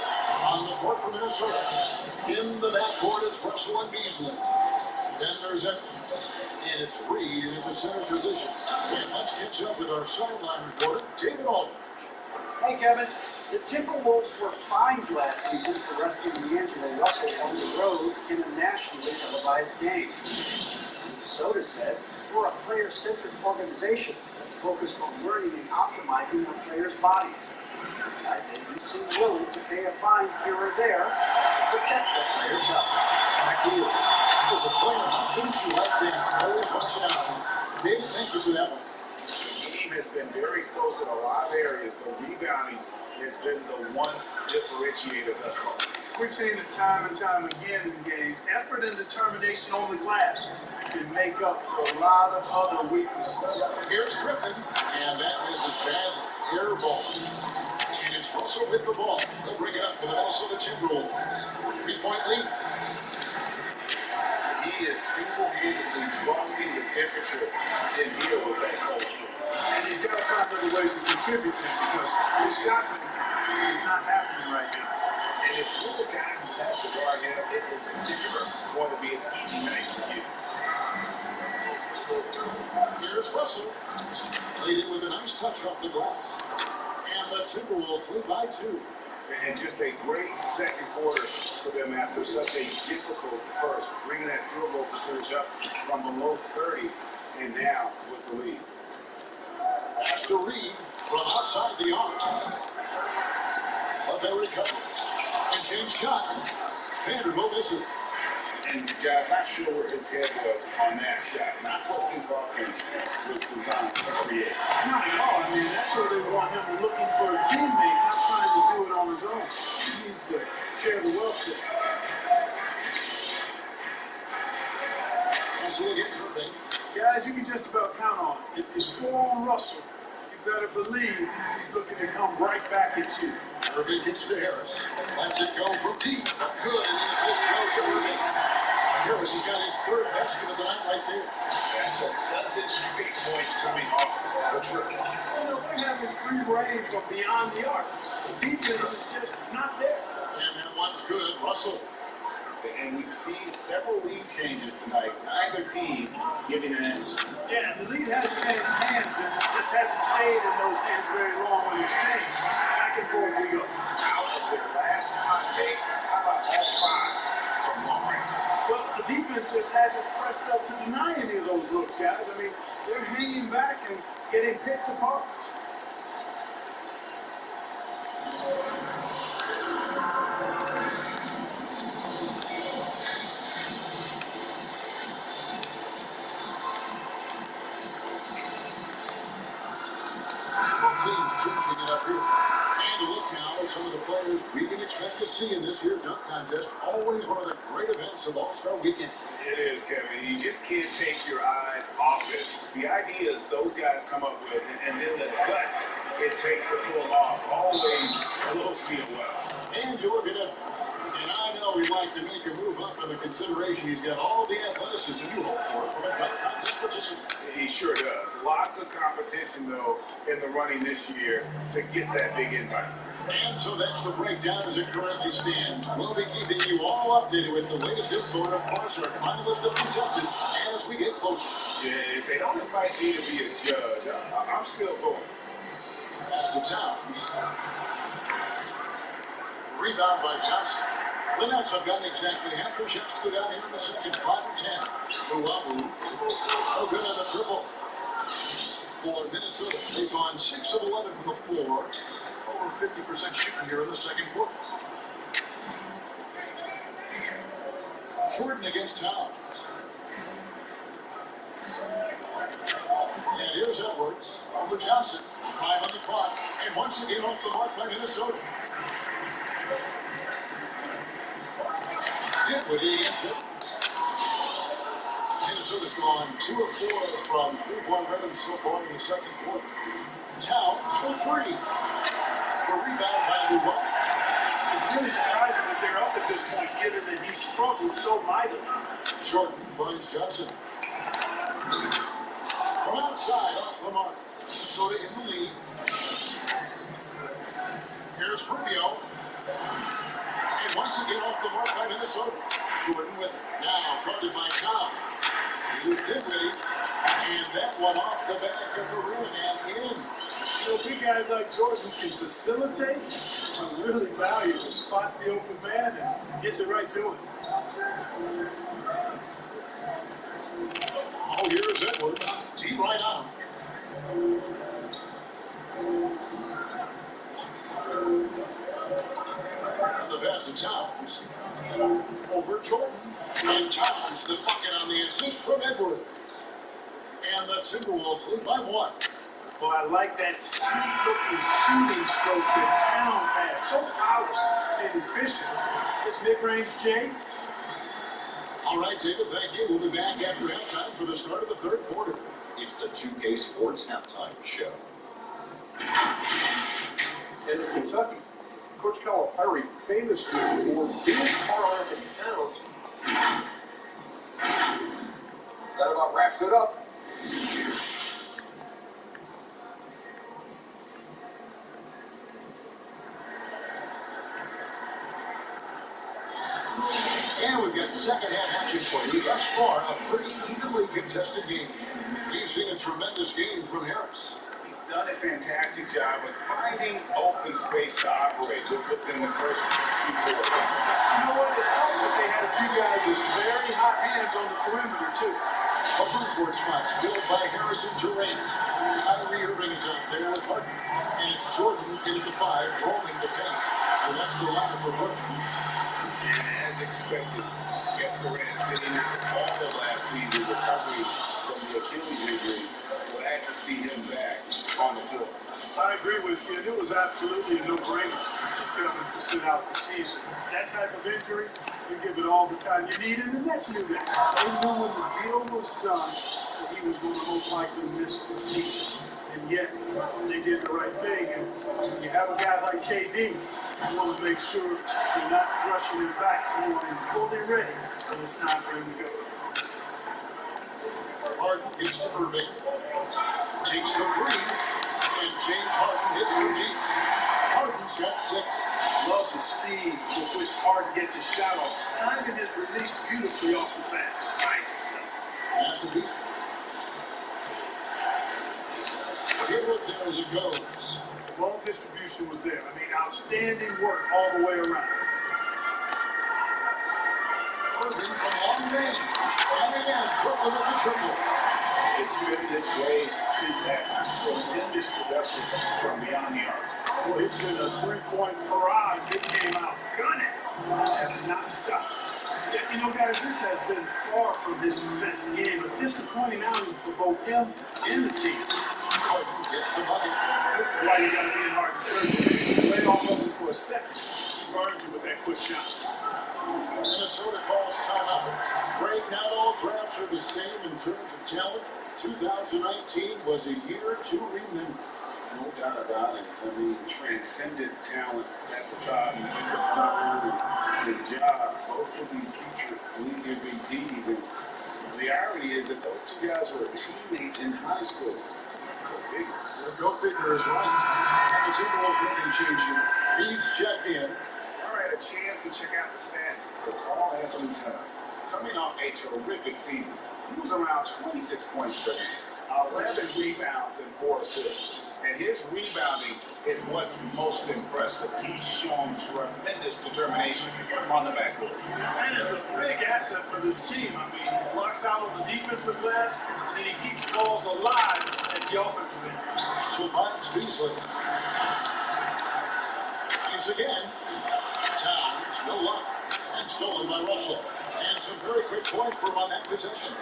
On the court for Minnesota. In the backcourt is Russell and Beasley. Then there's Edmonds. And it's Reed in the center position. And let's catch up with our sideline reporter, David Aldridge.
Hey, Kevin. The Timberwolves were fined last season for resting D'Angelo Russell on the road in a nationally televised game. Minnesota said, we're a player-centric organization that's focused on learning and optimizing our players' bodies. I said you seem willing to pay a fine here or there to protect their players' health.
Back to you. As a player, how couldn't you like them always watching out? David, thank you for that one.
The game has been very close in a lot of areas, but rebounding has been the one differentiator thus far.
We've seen it time and time again in games. Effort and determination on the glass can make up for a lot of other weaknesses.
Here's Griffin, and that misses bad air ball. And it's Russell with the ball. They'll bring it up for the Minnesota Timberwolves. 3-point lead.
He is single-handedly dropping the temperature in here with that cold streak.
And he's got to find other ways to contribute now because his shot making is not happening right now.
And if you're the guy who has to guard him, it is never going to be an easy night for you.
Here's Russell. Laid in with a nice touch off the glass. And the Timberwolves lead by 2.
And just a great second quarter for them after such a difficult first, bringing that field goal percentage up from below 30 and now with the lead.
Pass to Reed from outside the arc. But they recover. And change shot. Vanderbilt misses.
And guys, not sure where his head was on that shot. Not what his offense was designed to create.
Not at all. I mean, that's where they want him looking for a teammate, not trying to do it on his own. He needs to share the wealth there.
Russell against Irving.
Guys, you can just about count on it. If you score on Russell, you better believe he's looking to come right back at you.
Irving gets to Harris. Lets it go for deep. Good, and the assist goes to Irving. Harris has got his third basket of the night right there.
That's a dozen straight points coming off the triple.
You know, they're having free range from beyond the arc. The defense is just not there.
And that one's good. Russell.
And we've seen several lead changes tonight. Neither team giving an end.
Yeah, the lead has changed hands, and just hasn't stayed in those hands very long when it's changed. Back and forth we go.
Out of their last 5 days, how about all 5 from long range?
Well, the defense just hasn't pressed up to deny any of those looks, guys. I mean, they're hanging back and getting picked apart.
Both teams changing it up here. And a look now at some of the players we can expect to see in this year's dunk contest. Always one of the great events of All-Star Weekend.
It is, Kevin. You just can't take your eyes off it. The ideas those guys come up with, and then the guts it takes to pull them off, always blows me away.
And you look at it, and I know he'd like to make a move up in the consideration. He's got all the athleticism you hope for from a dunk contest participant.
He sure does. Lots of competition, though, in the running this year to get that big invite.
And so that's the breakdown as it currently stands. We'll be keeping you all updated with the latest info and, of course, our final list of contestants as we get closer.
Yeah, if they don't invite me to be a judge, I'm still going.
Pass to Towns. Rebound by Johnson. The Nets have gotten exactly half their shots to go down here in the second. 5 and 10. Luabu. No good on the triple. For Minnesota, they've gone 6 of 11 from the floor. Over 50% shooting here in the second quarter. Jordan against Towns. And here's Edwards over Johnson. 5 on the clock. And once again off the mark by Minnesota. Dinwiddie against Edwards. Minnesota's gone 2 of 4 from three-point range so far in the second quarter. Towns for 3. The rebound by Luabu.
It's really surprising that they're up at this point, given that he struggled so mightily.
Jordan finds Johnson. From outside off the mark. Minnesota in the lead. Here's Rubio. And once again off the mark by Minnesota. Jordan with it. Now guarded by Towns. Here's Dinwiddie. And that one off the back of the rim and in.
So big guys like Jordan can facilitate and really value spots the open man and gets it right to him.
Oh, here's Edwards. T right on him. And the pass to Towns. Over Jordan. And Towns, the bucket on the assist from Edwards. And the Timberwolves lead by 1.
Well, I like that sweet-looking shooting stroke that Towns has. So polished and efficient. This mid-range Jay.
All right, David, thank you. We'll be back after halftime for the start of the third quarter.
It's the 2K Sports Halftime Show.
And in Kentucky, Coach Calipari famously for being Karl-Anthony Towns. That about wraps it up.
And we've got second half action for you. Thus far, a pretty evenly contested game. We've seen a tremendous game from Harris.
He's done a fantastic job of finding open space to operate within the first few quarters.
You know what? It helped that they had a few guys with very hot hands on the perimeter, too.
A front court spot's filled by Harrison Durant. Kyrie Irving is out there with Harden. And it's Jordan in the 5, rolling the paint. So that's the lineup for Brooklyn.
And as expected, Kevin Durant sitting all of last season recovering from the Achilles injury. Glad to see him back on the floor.
I agree with you. It was absolutely a no-brainer for Kevin to sit out the season. That type of injury, you give it all the time you need, and the Nets knew that. They knew when the deal was done that he was going to most likely miss the season. And yet, they did the right thing. And when you have a guy like KD, you want to make sure you're not rushing him back. You want him fully ready when it's time for him to go.
Harden gets to Irving. Takes the 3. And James Harden hits from deep. Harden's got 6.
Love the speed with which Harden gets his shot off. Timing his release beautifully off the bat. Nice.
Pass the piece. Good look there as it goes.
The ball distribution was there. I mean, outstanding work all the way around.
Irving from long range. And again, Brooklyn with the triple.
It's been this way since that tremendous production from beyond the arc.
Well, it's been a three-point barrage. They came out gunning and not stopped. You know, guys, this has been far from his best game, a disappointing outing for both him and the team.
Gets the bucket.
This is why you got to be in hard surgery. Lay off of him for a second. He burns you with that quick shot.
Minnesota calls timeout. Right now, all drafts are the same in terms of talent. 2019 was a year to remember.
No doubt about it. I mean, transcendent talent at the top. Zion and Ja, both will be future league MVPs. And the irony is that those two guys were teammates in high school. Go figure.
Go figure is right.
And the Timberwolves running changing. Reeves checked in. All right, a chance to check out the stats for Paul Anthony Towns. Coming off a terrific season, he was around 26 points per game, 11 rebounds and 4 assists. And his rebounding is what's most impressive. He's shown tremendous determination on the backcourt.
And it's a big asset for this team. I mean, he blocks out on the defensive glass, and then he keeps balls alive at the offensive end.
So finds Beasley. He's again. Towns, no luck. And stolen by Russell. And some very quick points for him on that possession.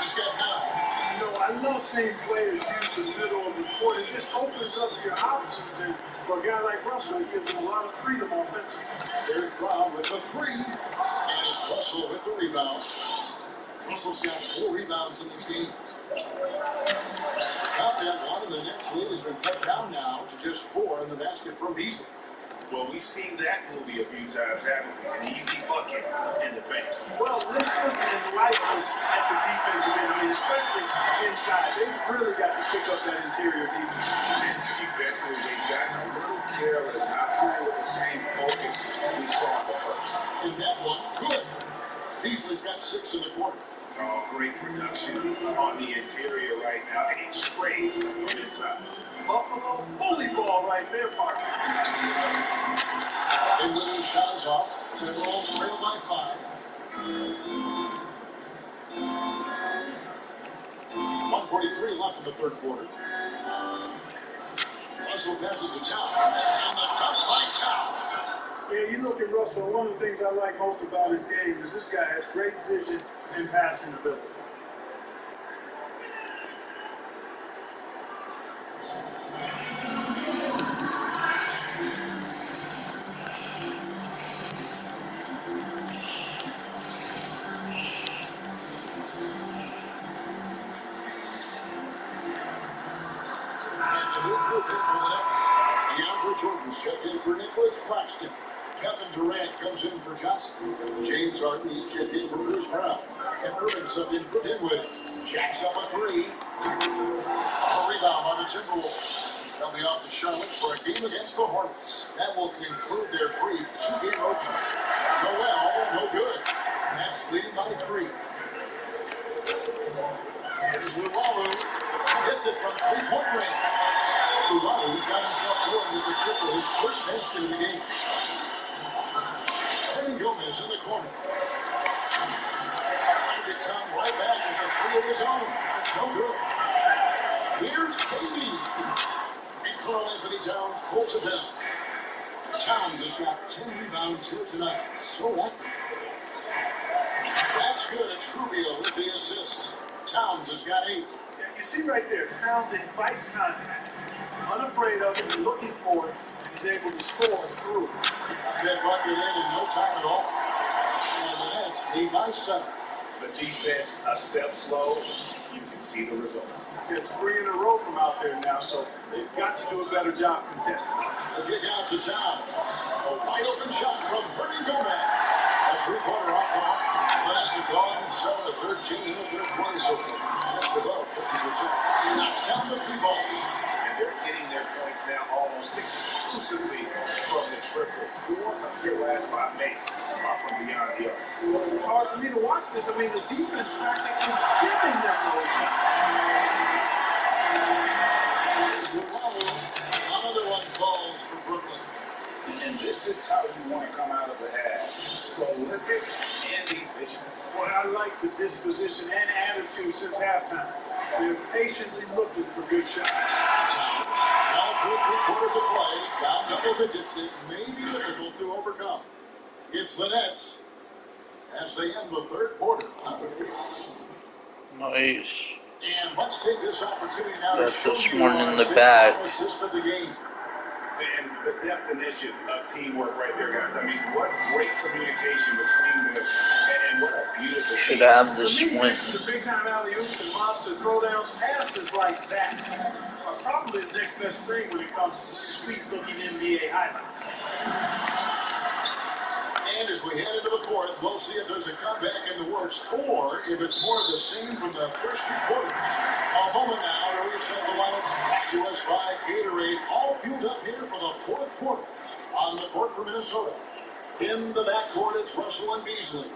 He's got 9.
You know, I love seeing players use the middle of the court. It just opens up your options. And for a guy like Russell, it gives him a lot of freedom offensively.
There's Brown with the 3. And it's Russell with the rebound. Russell's got 4 rebounds in this game. Got that one, and the next lead has been cut down now to just 4 in the basket from Beasley.
Well, we've seen that movie a few times, haven't we? An easy bucket in the bank.
Well, this was enlightened at the defensive end. I mean, especially inside. They really got to pick up that interior defense.
And defensively, they've gotten a little careless, not playing with the same focus we saw in the first.
And that one, good. Beasley's got 6 in the quarter.
Oh, great production on the interior right now. 8 straight from inside.
Buffalo bully ball right there, partner.
And when he shot is off, Timberwolves trail by 5. 1:43 left in the third quarter. Russell passes to Towns, and the dunk by Towns.
Yeah, you look at Russell, one of the things I like most about his game is this guy has great vision and passing ability.
Jordan's checked in for Nicholas Claxton. Kevin Durant comes in for Johnson. James Harden is checked in for Bruce Brown. And Irving subbed in for Dinwiddie. Jacks up a 3. A rebound by the Timberwolves. They'll be off to Charlotte for a game against the Hornets. That will conclude their brief 2-game road trip. No good. That's leading by 3. Here's Luwawu. Hits it from 3-point range. Luwalu's got himself going with the triple, his first basket of the game. Hernan Gomez in the corner. Trying to come right back with the 3 of his own. It's no good. Here's KD. And Karl Anthony Towns pulls it down. Towns has got 10 rebounds here tonight. So what? That's good. It's Rubio with the assist. Towns has got 8.
Yeah, you see right there, Towns invites contact. Unafraid of it, looking for it, and he's able to score through.
That bucket in no time at all. And the Nets lead by 7.
The defense a step slow. You can see the results.
It's 3 in a row from out there now, so they've got to do a better job contesting.
The kick out to Towns. A wide open shot from Hernan Gomez. A 3-pointer off the mark. The Nets have gone 7-13 in the third quarter so far. Just above 50%. Knocks down the 3-ball.
They're getting their points now almost exclusively from the triple. 4 of their last 5 makes are from beyond the arc.
Well, it's hard for me to watch this. I mean, the defense practically giving them those
shots. Another one falls for Brooklyn.
And this is how you want to come out of the half. Prolific and efficient.
Boy, I like the disposition and attitude since halftime. They're patiently looking for good shots.
Now through 3 quarters of play, down double digits, it may be difficult to overcome. It's the Nets as they end the third quarter.
Nice.
And let's take this opportunity now to
Got
show
this
you
one
our
in the bag.
assist of the game.
And the definition of teamwork right there, guys. I mean, what great communication between them, and what a beautiful
Should
team.
have this
For me,
win.
the big-time alley-oops and monster throwdowns, passes like that are probably the next best thing when it comes to sweet-looking NBA highlights.
And as we head into the fourth, we'll see if there's a comeback in the works or if it's more of the same from the first 3 quarters. A moment now to reset the lineups. Back to us by Gatorade. All fueled up here for the fourth quarter. On the court for Minnesota. In the backcourt, it's Russell and Beasley.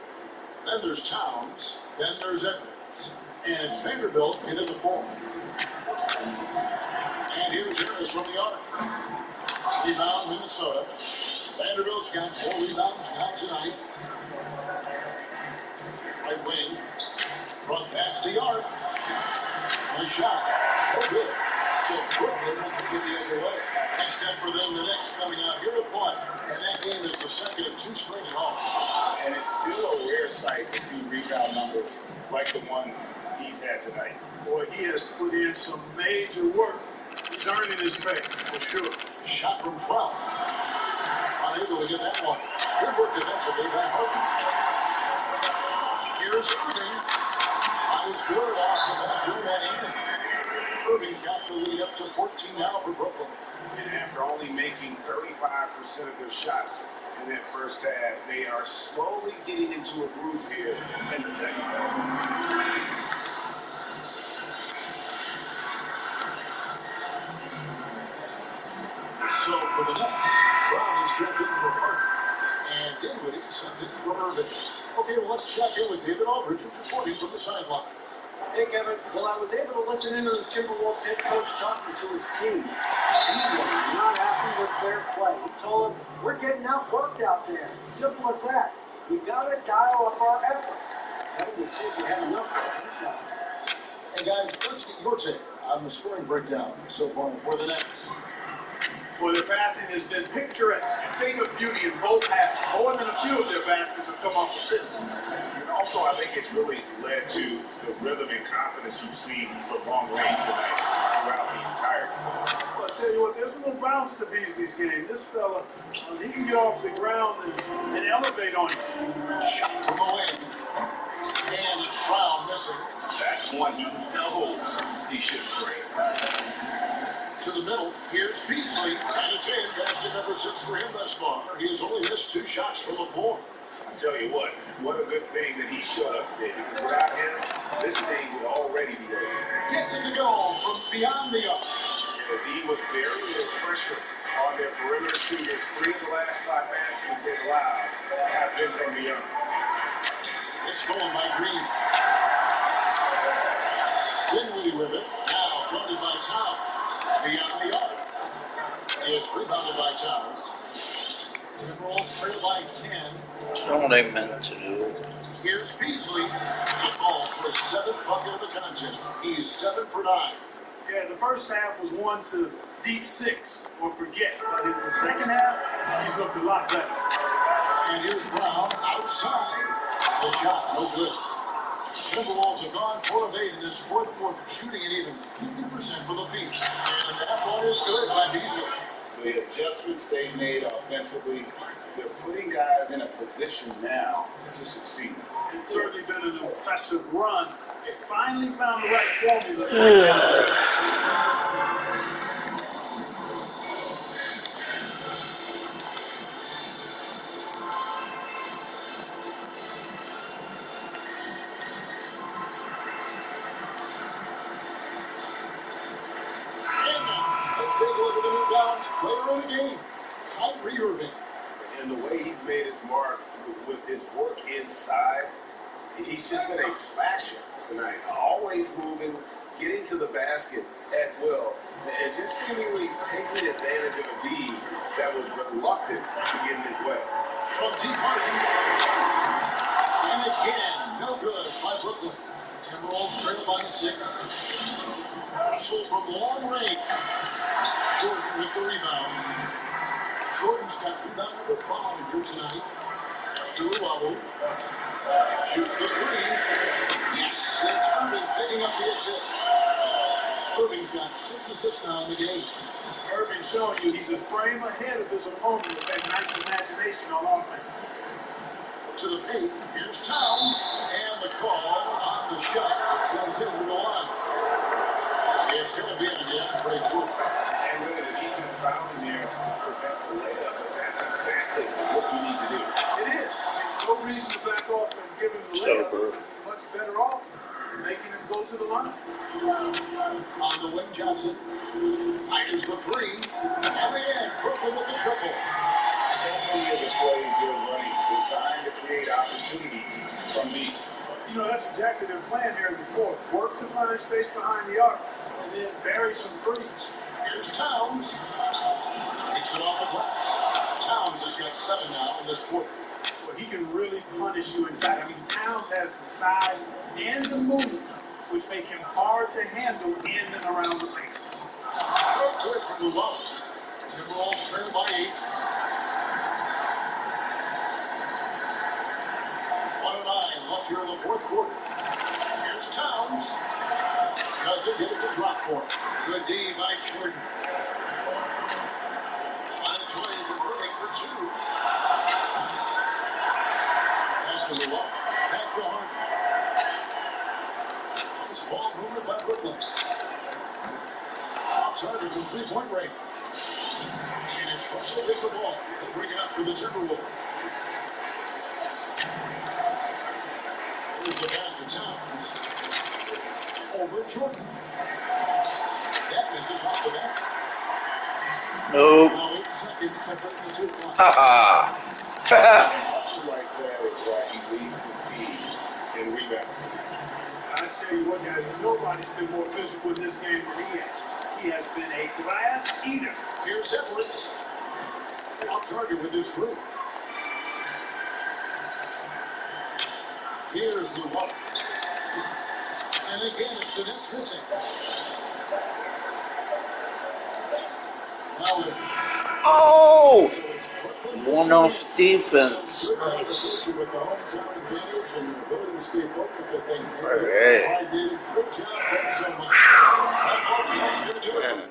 Then there's Towns. Then there's Edmonds. And it's Vanderbilt into the fourth. And here's Harris from the arc. Rebound, Minnesota. Vanderbilt's got 4 rebounds now tonight. Right wing. Front pass the arc. A shot. Oh, good. So Brooklyn wants to get the other way. Next step for them, the next coming out here to play. And that game is the second of 2 straight at home.
And it's still a rare sight to see rebound numbers like the ones he's had tonight.
Boy, he has put in some major work. He's earning his pay, for sure.
Shot from 12. Unable to get that one. Good work defensively by Harden. Here's Irving. Shot is good off the back rim and in. Irving's got the lead up to 14 now for Brooklyn.
And after only making 35% of their shots in that first half, they are slowly getting into a groove here in the second half.
So for the Nets, Brown is jumped in for Harden. And Dinwiddie sent in for Irving. Okay, well, let's check in with David Aldridge, reporting from the sideline.
Hey, Kevin. Well, I was able to listen into the Timberwolves head coach talking to his team. He was not happy with their play. He told them, we're getting outworked out there. Simple as that. We've got to dial up our effort. Kevin, you said you had enough of
Hey, guys, let's get your take on the scoring breakdown so far for the Nets.
Boy, their passing has been picturesque. Thing of beauty in both halves. More than a few of their baskets have come off assists.
And also, I think it's really led to the rhythm and confidence you've seen from long range tonight throughout the entire game.
Well, I tell you what, there's a little bounce to Beasley's game. This fella, he can get off the ground and elevate on you.
Shot from the wing. And it's Brown missing.
That's one he knows he should break.
To the middle, here's Beasley, and it's in. Basket number 6 for him thus far. He has only missed 2 shots from the floor.
I tell you what a good thing that he showed up today, because without him, this thing would already be over.
Gets it to go from beyond the arc.
And he was very little pressure on their perimeter shooters. 3 of the last 5 baskets they've allowed have been from beyond.
It's going by Green. Dinwiddie with it. Now guarded by Towns. Beyond the arc. It's rebounded by Towns. Timberwolves trail by 10.
That's not what I meant to do.
Here's Beasley. It falls for his 7th bucket of the contest. He's 7 for 9.
Yeah, the first half was one to deep 6 or forget. But in the second half, he's looked a lot better.
And here's Brown outside. The shot, no good. Timberwolves have gone 4 of 8 in this fourth quarter, shooting at even 50% from the field. And that one is good by Beasley.
The adjustments they made offensively, they're putting guys in a position now to succeed.
It's certainly been an impressive run. They finally found the right formula.
Let's take a look at the new Downs player of the game, Kyrie Irving.
And the way he's made his mark with his work inside, he's just been a slasher tonight. Always moving, getting to the basket at will, and just seemingly taking advantage of a lead that was reluctant to get in his way.
From deep Harden. And again, no good by Brooklyn. Timberwolves trail by 6. Russell from long range. Jordan with the rebound. Jordan's got rebound number 5 here tonight. After Luau. Shoots the 3. Yes, it's Irving picking up the assist. Irving's got 6 assists now in the game.
Irving showing you he's a frame ahead of his opponent with that nice imagination on offense.
To the paint. Here's Towns. And the call on the shot. Sends him to the line. It's going to be in again. Trey Jordan.
And really, the defense found in there to prevent the layup, but that's exactly what you need to do.
It is. I mean, no reason to back off and give him the layup. You're much better off making him go to the line.
On the wing, Johnson. Fires the 3. And again, Brooklyn with the triple.
So many of the plays they're running designed to create opportunities from deep.
You know, that's exactly their plan here in the fourth. Work to find space behind the arc and then bury some threes.
Here's Towns. Takes it off the glass. Towns has got 7 now in this quarter.
Well, he can really punish you inside. I mean, Towns has the size and the movement, which make him hard to handle in and around the paint.
Good from Luau. Timberwolves trail by 8. 1:09 left here in the fourth quarter. Here's Towns. Doesn't get a good drop for him. Good D by Jordan. On its way to Irving for 2. Pass to Luau. Back to Harden. This ball movement by Brooklyn. Off target from 3-point range. And it's Russell with the ball. He'll bring it up for the Timberwolves. Here's the pass to Towns. Over Jordan. That misses off the back.
Nope.
Now 8 seconds separate the 2 points.
Hustle like that is why he leads his team in rebounds.
I tell you what, guys, nobody's been more physical in this game than he has. He has been a glass eater.
Here's Edwards. Off target with his 3. Here's Luau. And again, it's the Nets missing. Now with
Oh! One off defense.
with the hometown advantage and the ability to stay focused, I think. I did a good job. Thanks so much. That's going to do it.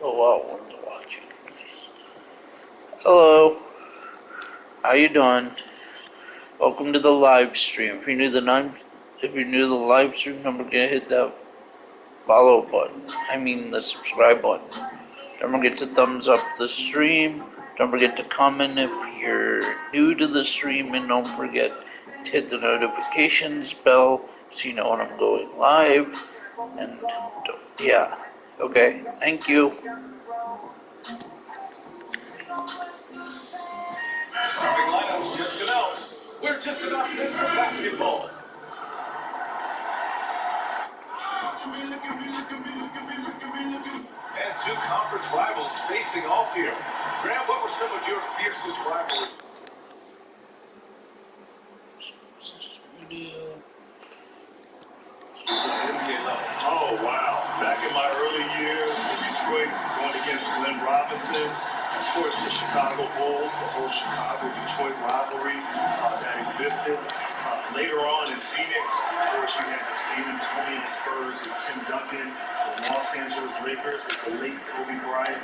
Oh wow, one's watching. Hello. How you doing? Welcome to the live stream. If you're new to the live stream, don't forget to hit that follow button. I mean the subscribe button. Don't forget to thumbs up the stream. Don't forget to comment if you're new to the stream, and don't forget to hit the notifications bell so you know when I'm going live. And yeah, okay, thank you.
Starting lineups just announced. We're just about set for basketball. And two conference rivals facing off here. Graham, what were some of your fiercest rivalries?
Oh, wow. Back in my early years in Detroit, going against Glenn Robinson, of course, the Chicago Bulls, the whole Chicago-Detroit rivalry that existed. Later on in Phoenix, of course, you had the San Antonio Spurs with Tim Duncan, the Los Angeles Lakers with the late Kobe Bryant.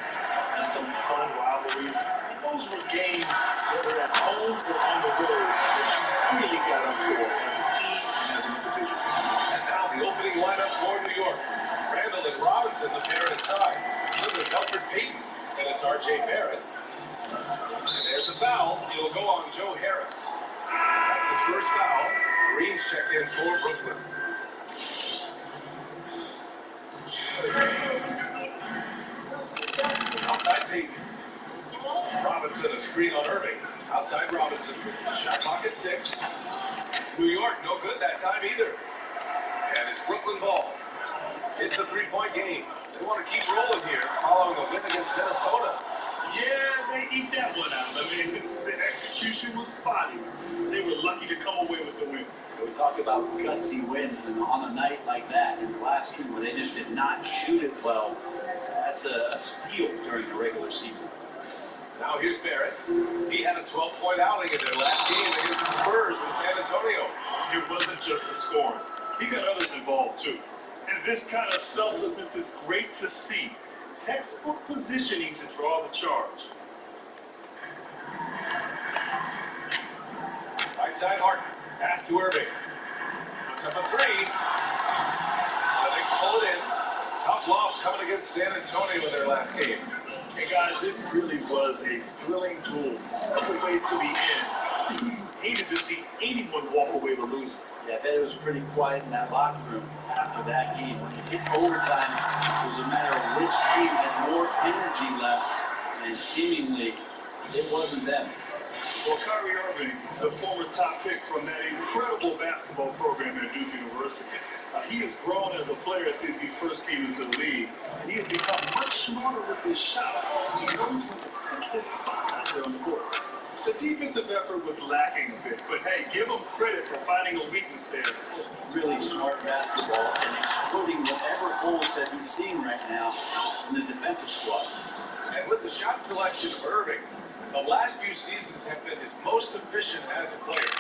Just some fun rivalries. And those were games, whether at home or on the road, that you really got up for as a team and as an individual.
And now the opening lineup for New York. Randall and Robinson, the pair inside. Clippers Alfred Payton, and it's R.J. Barrett. And there's the foul. It'll go on Joe Harris. That's his first foul. Green's checked in for Brooklyn. Outside Payton. Robinson, a screen on Irving. Outside Robinson. Shot clock at 6. New York, no good that time either. And it's Brooklyn ball. It's a three-point game. They want to keep rolling here following a win against Minnesota.
Yeah, they eat that one out. I mean, the execution was spotty. They were lucky to come away with the win.
We talk about gutsy wins, and on a night like that in the last game where they just did not shoot it well, that's a steal during the regular season.
Now here's Barrett. He had a 12-point outing in their last game against the Spurs in San Antonio.
It wasn't just the scoring. He got others involved, too. And this kind of selflessness is great to see. Textbook positioning to draw the charge.
Right side Harden. Pass to Irving. Puts up a three. The Knicks pull it in. Tough loss coming against San Antonio in their last game.
Hey guys, it really was a thrilling duel. All the way to the end. Hated to see anyone walk away with losing.
Yeah, I bet it was pretty quiet in that locker room after that game. When you hit overtime, it was a matter of which team had more energy left, and seemingly it wasn't them.
Well, Kyrie Irving, the former top pick from that incredible basketball program at Duke University, he has grown as a player since he first came into the league, and he has become much smarter with his shots. He knows when to pick his spot out there on the court. The defensive effort was lacking a bit, but hey, give him credit for finding a weakness there.
Really smart basketball and exploiting whatever holes that he's seeing right now in the defensive squad.
And with the shot selection of Irving, the last few seasons have been his most efficient as a player.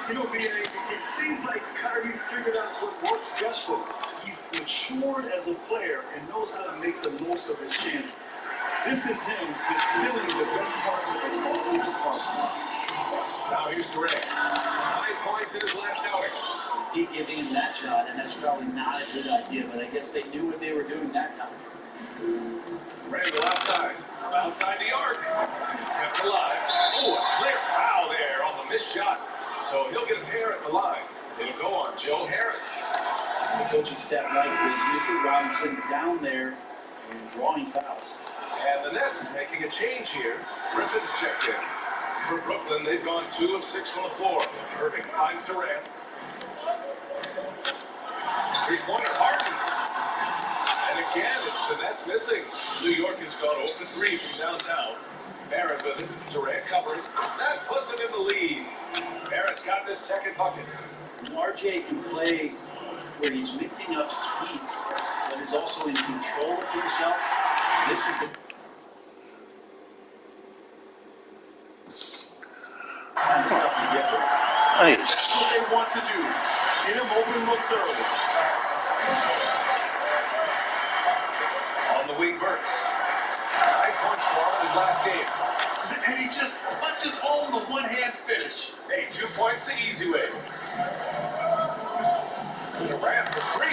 You know, it seems like Kyrie figured out what works best for him. He's matured as a player and knows how to make the most of his chances. This is him distilling the best parts of his offensive arsenal.
Now here's Durant. 9 points in his last outing.
Keep giving him that shot, and that's probably not a good idea, but I guess they knew what they were doing that time.
Randall outside. Outside the arc. Kept alive. Oh, a clear foul there on the missed shot. So he'll get a pair at the line. It'll go on Joe Harris.
The coaching staff likes this. Mitchell Robinson down there and drawing fouls.
And the Nets making a change here. Griffin's checked in. For Brooklyn, they've gone 2 of 6 from the floor. Irving finds Durant. Three-pointer Harden. And again, it's the Nets missing. New York has gone 0 for 3 from downtown. Barrett with it. Durant covering. That puts him in the lead. Barrett's got his second bucket.
RJ can play where he's mixing up speeds, but is also in control of himself. This is the kind of stuff you get.
Nice.
That's what they want to do. Get him open looks early.
On the wing, Burks. 9 points for him in his last game.
And he just punches home the one-hand finish.
Hey, 2 points the easy way. Durant for 3.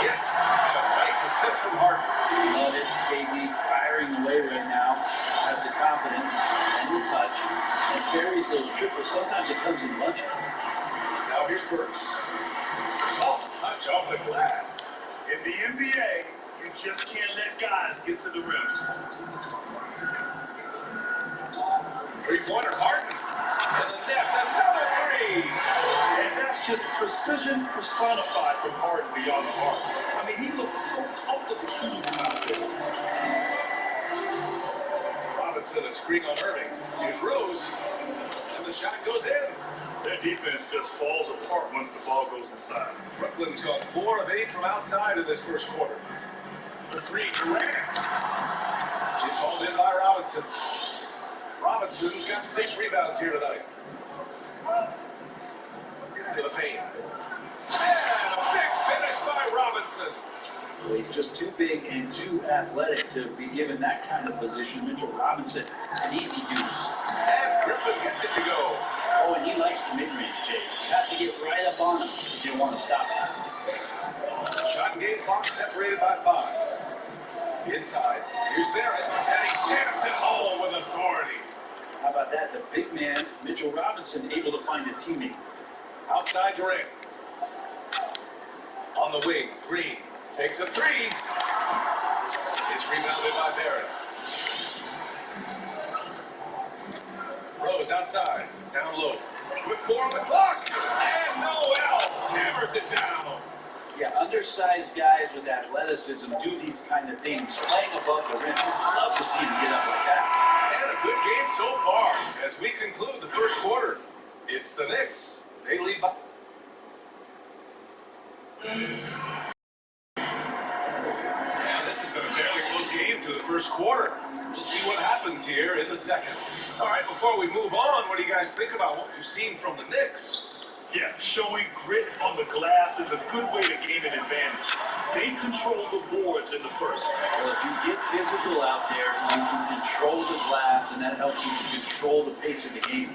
Yes. And a nice assist from Harden.
Love it. KD firing away right now. Has the confidence and the touch and carries those triples. Sometimes it comes in bunches.
Now here's Burks. Soft touch off the glass.
In the NBA, you just can't let guys get to the rim.
Three-pointer Harden. And the Nets, another three.
And that's just precision personified from Harden beyond the arc. I mean, he looks so comfortable shooting from out there.
Robinson, a screen on Irving. Here's Rose. And the shot goes in.
Their defense just falls apart once the ball goes inside.
Brooklyn's gone 4 of 8 from outside in this first quarter. The three, Durant. He's hauled in by Robinson. Robinson's got 6 rebounds here tonight. To the paint. And a big finish by Robinson.
Well, he's just too big and too athletic to be given that kind of position. Mitchell Robinson, an easy deuce.
And Griffin gets it to go.
Oh, and he likes the mid-range, Jay. You have to get right up on him if you want to stop him.
Shot and game clock separated by 5. Inside, here's Barrett, and he jams it home with authority.
How about that? The big man, Mitchell Robinson, able to find a teammate.
Outside Durant. On the wing, Green takes a three. It's rebounded by Barrett. Rose outside, down low. With 4 on the clock. And Noel hammers it down.
Yeah, undersized guys with athleticism do these kind of things, playing above the rim. I love to see them get up like that.
And a good game so far as we conclude the first quarter. It's the Knicks. They lead by. And this has been a fairly close game through the first quarter. We'll see what happens here in the second. All right, before we move on, what do you guys think about what we've seen from the Knicks?
Yeah, showing grit on the glass is a good way to gain an advantage. They control the boards in the first.
Well, if you get physical out there, you can control the glass, and that helps you to control the pace of the game.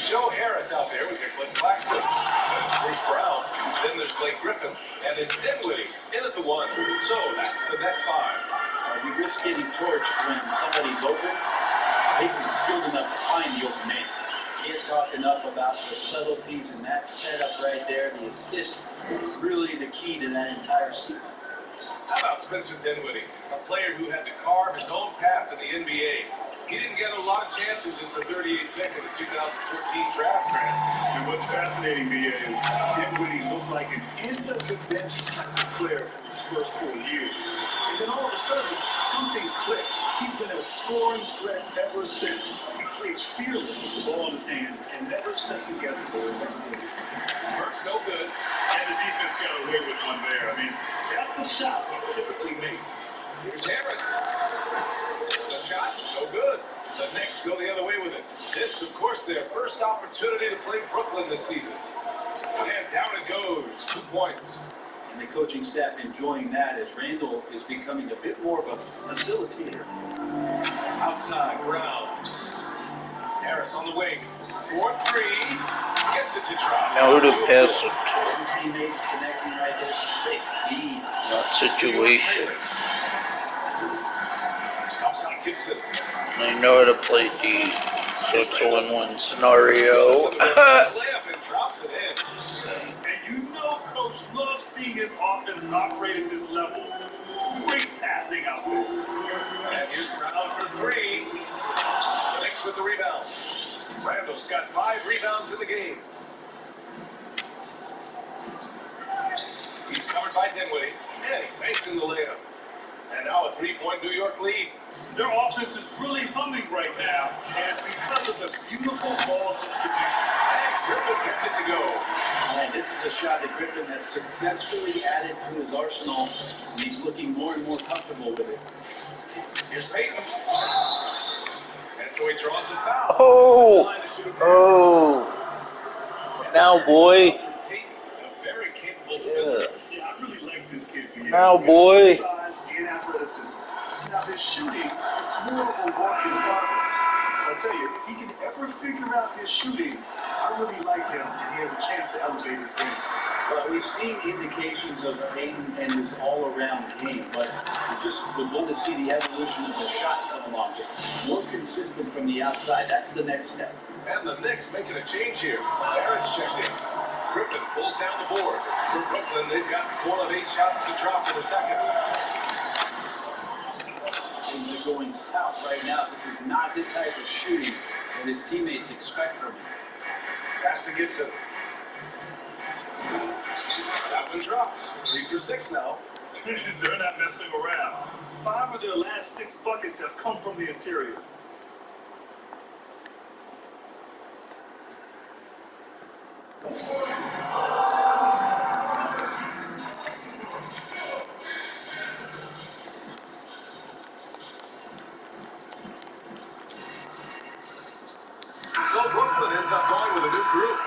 Joe Harris out there with Nicholas Claxton. Then it's Bruce Brown. Then there's Blake Griffin. And it's Dinwiddie in at the 1. So that's the next 5.
You risk getting torched when somebody's open. Bateman's skilled enough to find the open man. Can't talk enough about the subtleties in that setup right there. The assist, really the key to that entire sequence.
How about Spencer Dinwiddie, a player who had to carve his own path in the NBA? He didn't get a lot of chances as the 38th pick in the 2014 draft.
And what's fascinating me is Dinwiddie looked like an end-of-the-bench type of player for his first 4 years. And then all of a sudden, something clicked. He's been a scoring threat ever since. He plays fearless with the ball in his hands and never second-guesses his ability.
Burke's no good.
And the defense got away with one there. I mean, that's a shot he typically makes.
Here's Harris. The shot, no good. The Knicks go the other way with it. This, of course, their first opportunity to play Brooklyn this season. And down it goes. 2 points.
And the coaching staff enjoying that as Randall is becoming a bit more of a facilitator.
Outside, Brown. Harris on the wing. 4-3. Gets it to drop.
Now who to pass it to?
Two teammates connecting right there. Big lead.
That situation.
Outside Gibson.
They know how to play D, so it's a win-win scenario.
Layup and drops it in.
Just saying.
And you know Coach loves seeing his offense operate at this level. Great passing out there.
And here's Brown for 3. The Knicks with the rebound. Randall's got 5 rebounds in the game. He's covered by Dinwiddie. And he makes in the layup. And now a 3-point New York lead.
Their offense is really humming right now, and it's because of the beautiful ball distribution.
And Griffin gets it to go.
And this is a shot that Griffin has successfully added to his arsenal, and he's looking more and more comfortable with it.
Here's Payton. And so he draws the foul.
Oh! Oh! Now, boy.
Payton, a very capable
Yeah.
Yeah, I really like this kid.
Now, boy.
Size and athleticism. Now, his shooting, it's more of a work in progress. I'll tell you, if he can ever figure out his shooting, I really like him, and he has a chance to elevate his game.
Well, we've seen indications of Payton and his all-around game, but we just would want to see the evolution of the shot come along, just more consistent from the outside. That's the next step.
And the Knicks making a change here. Barrett's checked in. Griffin pulls down the board. For Brooklyn, they've got 4 of 8 shots to drop in the second.
Things are going south right now. This is not the type of shooting that his teammates expect from him.
Pass to Gibson. That one drops. 3 for 6 now.
They're not messing around. 5 of their last 6 buckets have come from the interior.
So Brooklyn ends up going with a new group.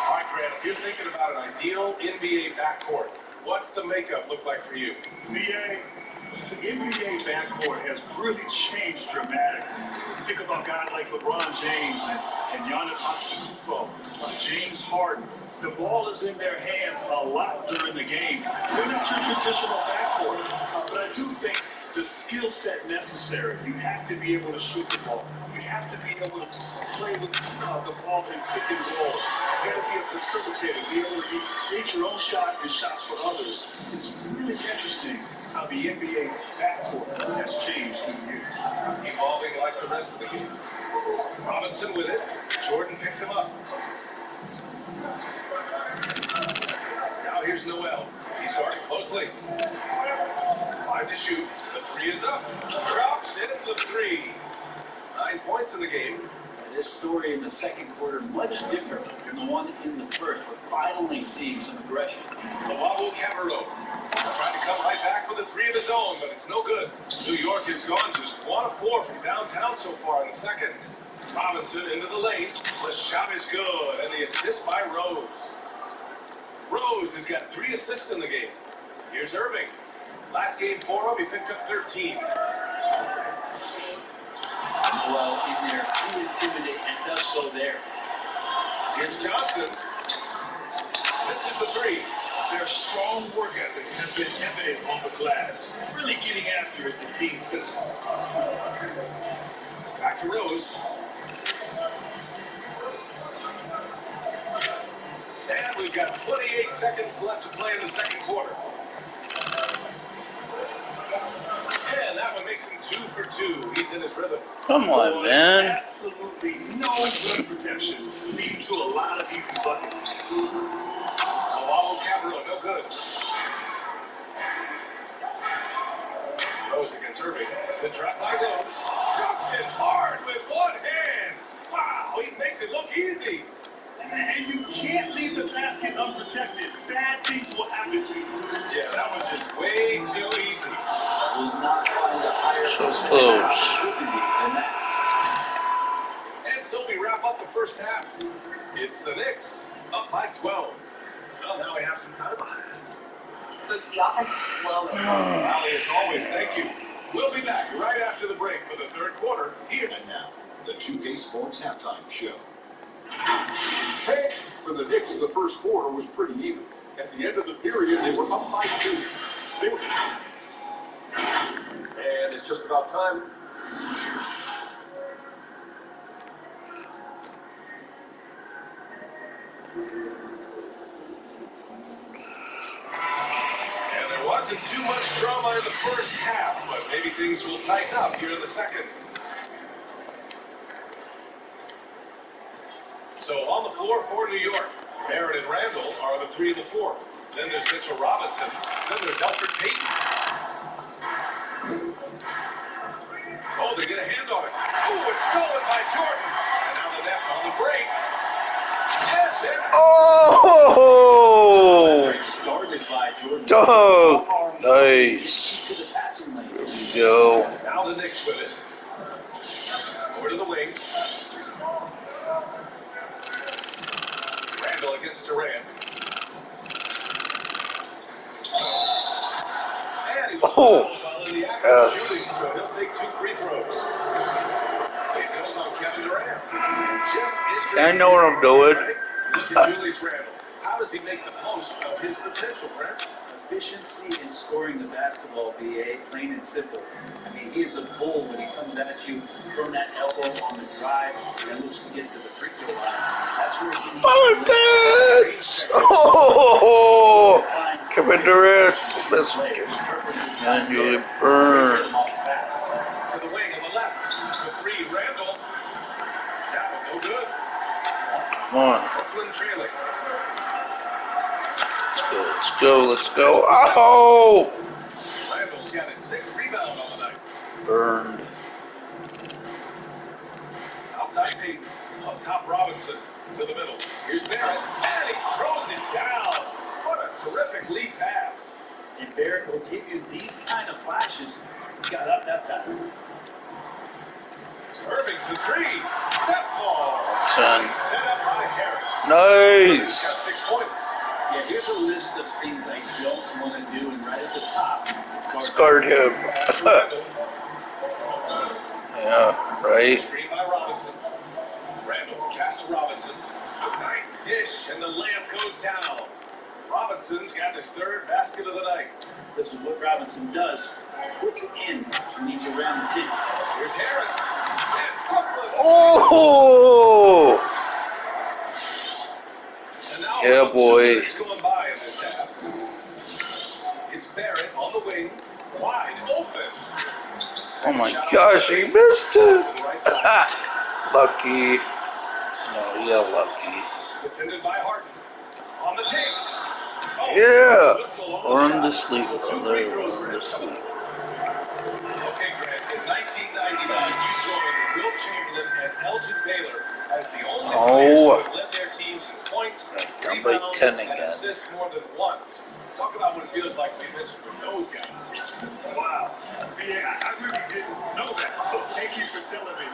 All right, Grant, if you're thinking about an ideal NBA backcourt, what's the makeup look like for you?
The NBA backcourt has really changed dramatically. Think about guys like LeBron James and Giannis Antetokounmpo, James Harden. The ball is in their hands a lot during the game. They're not your traditional backcourt, but I do think the skill set necessary. You have to be able to shoot the ball. You have to be able to play with the ball in pick and roll. You got to be a facilitator, be able to create your own shot and shots for others. It's really interesting how the NBA backcourt has changed through the years.
Evolving like the rest of the game. Robinson with it. Jordan picks him up. Now here's Noel. He's guarded closely. 5 to shoot. The 3 is up. Drops in the 3. 9 points in the game.
This story in the second quarter much different than the one in the first. We're finally seeing some aggression.
Nba2k21 trying to come right back with a 3 of his own, but it's no good. New York has gone just 1 of 4 from downtown so far in the second. Robinson into the lane. The shot is good, and the assist by Rose. Rose has got 3 assists in the game. Here's Irving. Last game for him, he picked up 13.
Well, in there to intimidate and does so there.
Here's Johnson. This is the 3.
Their strong work ethic has been evident on the glass. Really getting after it and being physical.
Back to Rose. And we've got 28 seconds left to play in the second quarter. And that one makes him 2 for 2. He's in his rhythm.
Come on, man.
Absolutely no rim protection, leading to a lot of easy buckets.
Nba2k21, no good. Rose against Irving. The drop by Rose. Drops it hard with one hand. Wow, he makes it look easy.
And you can't leave the basket unprotected. Bad things will happen to you.
Yeah, that was just way too easy.
Will not find a higher opportunity than that.
And so we wrap up the first half. It's the Knicks up by 12. Well, now we have some time.
So it's the offense flowing.
Allie, as always, thank you. We'll be back right after the break for the third quarter here.
And now, the 2K Sports Halftime Show.
Hey, for the Knicks, the first quarter was pretty even. At the end of the period, they were up by 2. They were... And it's just about time.
And there wasn't too much drama in the first half, but maybe things will tighten up here in the second. So on the floor for New York, Barrett and Randall are the 3 of the 4. Then there's Mitchell Robinson. Then there's Elfrid Payton. Oh, they get a hand on it. Oh, it's stolen by Jordan. And now the Nets on the break. And then...
Oh!
Started by Jordan.
Oh, nice.
To the passing lane.
There we go.
Now the Knicks with it. Over to the wing. Randall against Durant. And he was fouled in the act of shooting, so he'll take 2 free throws. It goes on Kevin Durant.
I know what I'm doing.
Look at Julius Randall. How does he make the most of his potential, Brent?
efficiency in scoring the basketball, BA, plain and simple. I mean, he is a bull when he comes at you from that elbow on the drive and looks to get to the free throw line. That's where he needs
to oh! Kevin Durant, this manually burned.
To the wing on the left. The three, Randall. That one no good.
Come on.
Brooklyn trailing.
Let's go, let's go. Oh!
Randall's got his 6th rebound on the night.
Burned.
Outside Peyton. Up top Robinson. To the middle. Here's Barrett. And he throws it down. What a terrific lead pass.
And Barrett will give you these kind of flashes. He got up that time.
Irving for 3. That ball.
Son.
Set up by Harris.
Nice.
Got 6 points.
Yeah, here's a list of things I don't want to do, and right at the top is
guard him. Yeah, right.
Screen by Robinson. Randall pass to Robinson. Nice dish, and the layup goes down. Robinson's got his 3rd basket of the night.
This is what Robinson does. Puts it in when he's around the team.
Here's Harris. And Brooklyn.
Oh!
And now
Yeah, boy.
going by in this half. It's Barrett on the wing, wide open.
Oh my gosh, he missed it. Lucky. No, yeah, lucky.
Defended by Harden. On the take. Oh,
Yeah.
on
Learn to sleep, brother. Learn to sleep.
Okay, Grant. In 1999, you joined Wilt Chamberlain and Elgin Baylor as the only players who have led their teams in points,
Down by
rebounds,
10
and
again.
assists more than once. Talk about what it feels like to be mentioned with those guys.
Wow. Yeah, I really didn't know that. So thank you for telling me.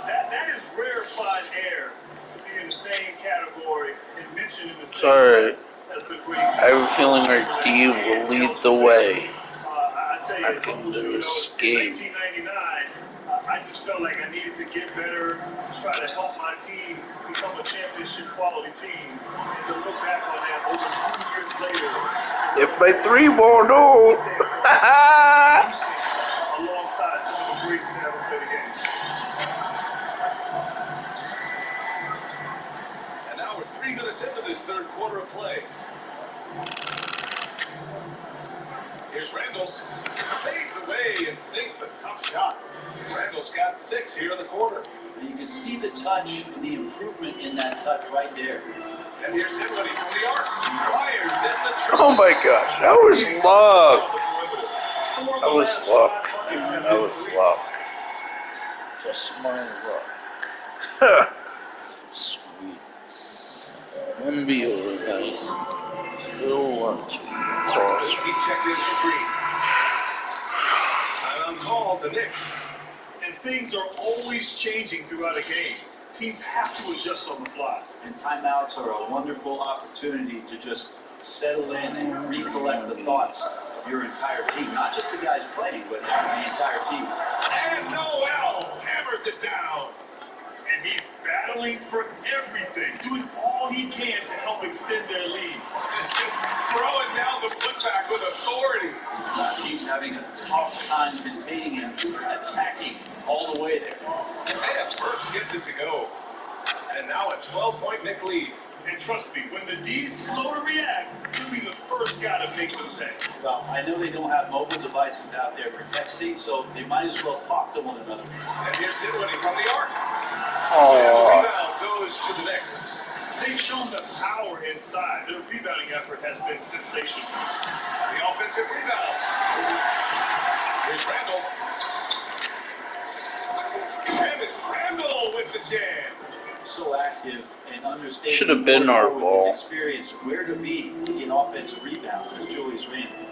That is rarefied air to be in the same category and mentioned in the same
Sorry.
as the great.
I have a feeling our D will lead the way
I tell you,
at the end of this game.
In 1999, I just felt like I needed to get better, try to help my team become a championship quality team. And to look back on that over 2 years later.
If my 3 ball, no.
Alongside some of the greats that ever played the game.
And now we're 3 minutes into this 3rd quarter of play. Here's Randall. Fades away and sinks a tough shot. Randall's got 6 here in the quarter.
And you can see the touch and the improvement in that touch right there.
And here's Dinwiddie from the arc. Fires in the triple.
Oh my gosh, that was luck. That was luck. That was luck. Just my luck. Sweet. NBA, guys. Still watching. It's awesome.
He's checked in for 3. Time on call, the Knicks.
And things are always changing throughout a game. Teams have to adjust on the fly.
And timeouts are a wonderful opportunity to just settle in and recollect the thoughts of your entire team. Not just the guys playing, but the entire team.
And Noel hammers it down.
And he's battling for everything, doing all he can to help extend their lead.
Just throwing down the putback with authority.
Team's having a tough time containing him, attacking all the way there.
And Burks gets it to go. And now a 12-point Knick lead.
And trust me, when the D's slow to react, he'll be the first guy to make them pay.
Well, I know they don't have mobile devices out there for texting, so they might as well talk to one another.
And here's Dinwiddie from the arc.
Oh.
And the rebound goes to the Knicks.
They've shown the power inside. Their rebounding effort has been sensational.
The offensive rebound. Here's Randall. And it's Randall with the jam.
So active and understanding.
Should have been our
with
ball.
his experience where to be in offensive rebounds as Julius Randle.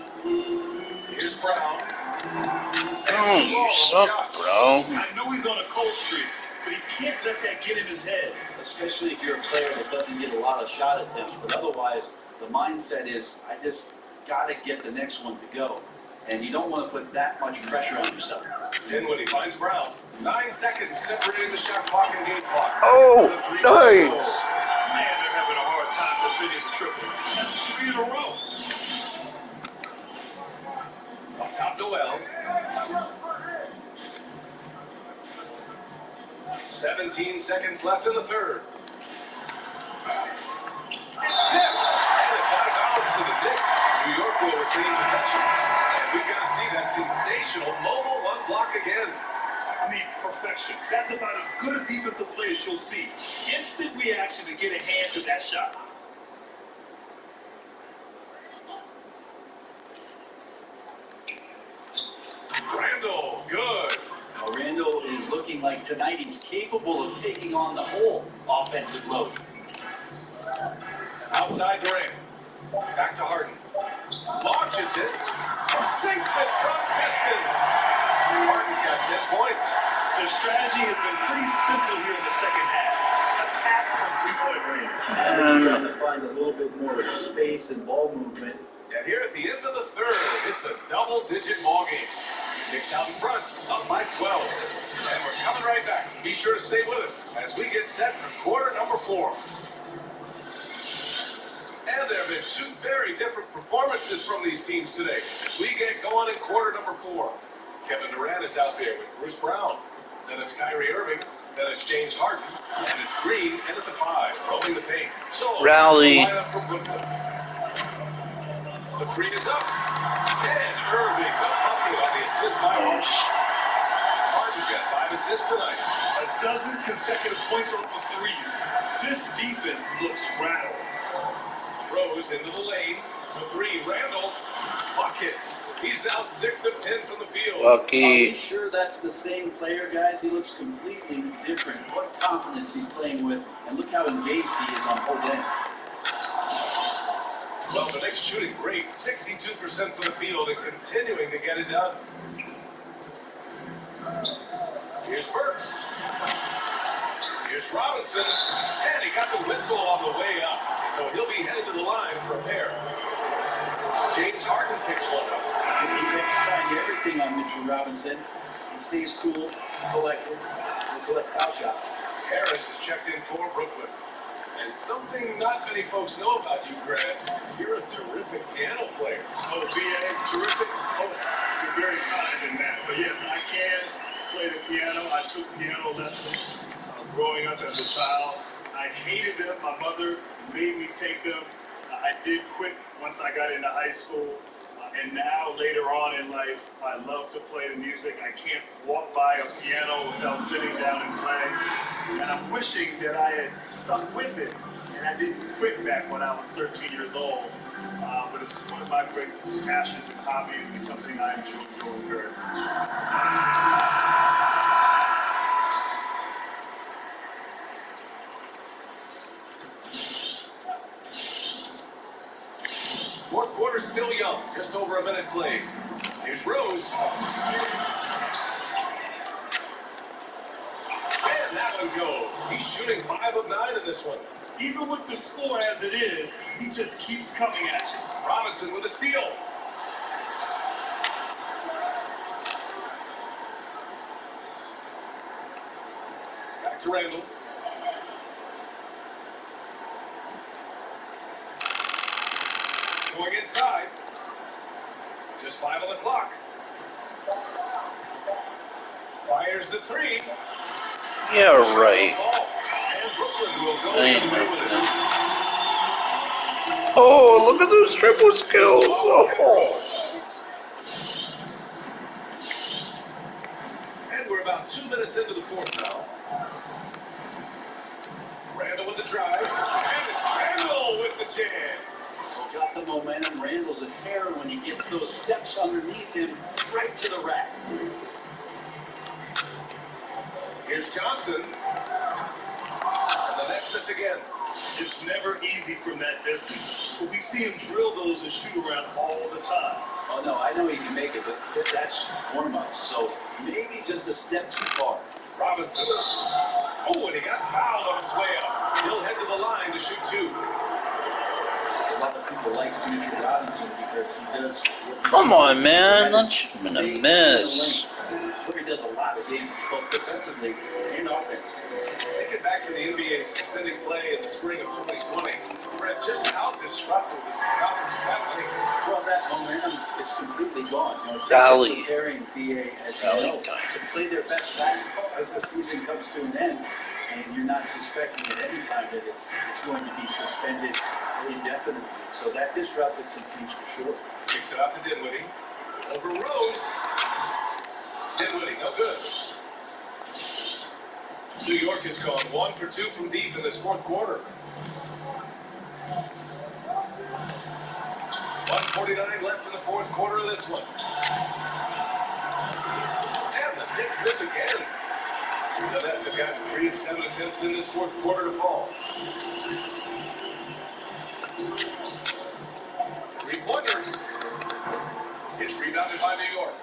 Here's Brown.
Oh, you suck, bro.
I know he's on a cold streak, but he can't let that get in his head.
Especially if you're a player that doesn't get a lot of shot attempts, but otherwise the mindset is, I just got to get the next one to go. And you don't want to put that much pressure on yourself.
Dinwiddie finds Brown. 9 seconds separating the shot clock and game clock.
Oh, nice.
Man, they're having a hard time defending the triple. That's 3 in a row.
Top Noel. 17 seconds left in the third. It's tipped. And it's out of bounds to the Knicks. New York will retain possession. And we got to see that sensational mobile one block again.
I mean, perfection. That's about as good a defensive play as you'll see. Instant reaction to get a hand to that shot.
Randall, good.
Now, Randall is looking like tonight he's capable of taking on the whole offensive load.
Outside Durant. Back to Harden. Launches it. Sinks it from distance. Harden's got 10 points.
Their strategy has been pretty simple here in the second half. Attack from three-point range.
Trying to find a little bit more space and ball movement.
And here at the end of the third, it's a double-digit ball game. Knicks out in front, up by 12. And we're coming right back. Be sure to stay with us as we get set for quarter number 4. And there have been two very different performances from these teams today as we get going in quarter number 4. Kevin Durant is out there with Bruce Brown. Then it's Kyrie Irving. Then it's James Harden. And it's Green, and it's a 5, rolling the paint. So,
Rally.
lineup from Brooklyn. The 3 is up. And Irving, the bucket on the assist by Harden. Harden's got 5 assists tonight.
A dozen consecutive points off of threes. This defense looks rattled.
Rose into the lane. The 3, Randall. Buckets. He's now 6 of 10 from the field.
Are
Lucky.
you sure that's the same player, guys? He looks completely different. What confidence he's playing with, and look how engaged he is on both ends.
Well, the Knicks shooting great. 62% from the field and continuing to get it done. Here's Burks. Here's Robinson. And he got the whistle on the way up. So he'll be headed to the line for a pair. James Harden picks one up.
He takes trying everything on Mitchell Robinson. He stays cool, collected, and collect foul shots.
Harris is checked in for Brooklyn. And something not many folks know about you, Grant, you're a terrific piano player.
Oh, B.A., terrific. Oh, you're very kind in that. But yes, I can play the piano. I took piano lessons growing up as a child. I hated them. My mother made me take them. I did quit once I got into high school. And now, later on in life, I love to play the music. I can't walk by a piano without sitting down and playing. And I'm wishing that I had stuck with it. And I didn't quit back when I was 13 years old. But it's one of my great passions and hobbies and something I enjoy doing very much.
Fourth quarter still young, just over a minute played. Here's Rose. And that one goes. He's shooting 5 of 9 in this one.
Even with the score as it is, he just keeps coming at you.
Robinson with a steal. Back to Randall. Going inside. Just 5 on the clock. Fires the 3.
Yeah, right.
And Brooklyn will go away with it.
Oh, look at those triple skills. Oh.
And we're about 2 minutes into the fourth now. Randall with the drive. And Randall with the jam.
Got the momentum. Randall's a terror when he gets those steps underneath him right to the rack.
Here's Johnson. And the next miss again.
It's never easy from that distance. But we see him drill those and shoot around all the time.
Oh, no, I know he can make it, but that's warm-up. So maybe just a step too far.
Robinson. Oh, and he got fouled on his way up. He'll head to the line to shoot 2.
A lot of people like Mitchell Robinson because he does.
Come on, man. That should have been a miss.
Where he does a lot of games, both defensively and offensively.
Take it back to the NBA suspended play in the spring of 2020. Fred, just how disruptive is this happening?
Well, that momentum is completely gone. You know, teams
Rally.
are preparing BA as you
Rally
know,
time.
to play their best basketball as the season comes to an end. And you're not suspecting at any time that it's going to be suspended indefinitely. So that disrupted some teams for sure.
Kicks it out to Dinwiddie. Over Rose. Dinwiddie, no good. New York has gone 1 for 2 from deep in this fourth quarter. 1:49 left in the fourth quarter of this one. And the Knicks miss again. The Nets have gotten 3 of 7 attempts in this fourth quarter to fall. Three-pointer. It's rebounded by New York.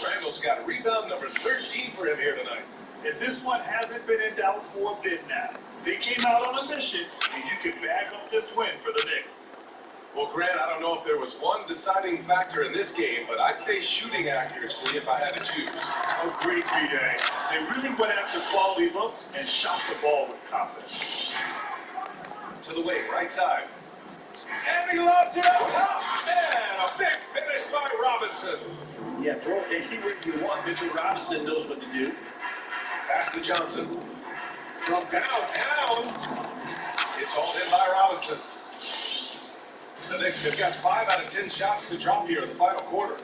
Randall's got rebound number 13 for him here tonight.
And this one hasn't been in doubt for a bit now. They came out on a mission, and you can back up this win for the Knicks.
Well, Grant, I don't know if there was one deciding factor in this game, but I'd say shooting accuracy if I had to choose.
Agreed, B-Day. They really went after quality looks and shot the ball with confidence.
To the wing, right side. And he lobs it up top. And a big finish by Robinson.
Yeah, throw it anywhere you want. Mitchell Robinson knows what to do.
Pass to Johnson. From downtown. It's hauled in by Robinson. The Knicks have got 5 out of 10 shots to drop here in the final quarter.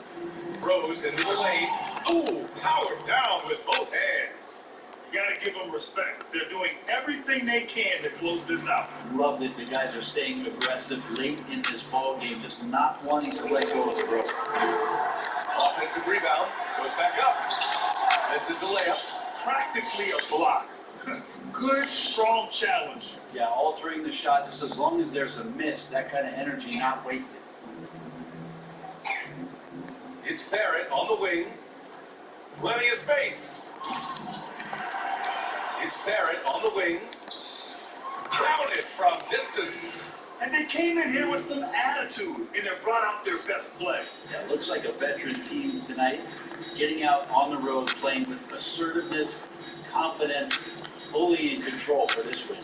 Rose into the lane. Ooh, powered down with both hands.
You got to give them respect. They're doing everything they can to close this out.
Love that the guys are staying aggressive late in this ball game, just not wanting to let go of the rope.
Offensive rebound. Goes back up. This is the layup.
Practically a block. Good, strong challenge.
Yeah, altering the shot just as long as there's a miss, that kind of energy not wasted.
It's Barrett on the wing. Plenty of space. It's Barrett on the wing. Counted from distance.
And they came in here with some attitude, and they brought out their best play.
Yeah, looks like a veteran team tonight, getting out on the road, playing with assertiveness, confidence, fully in control for this win.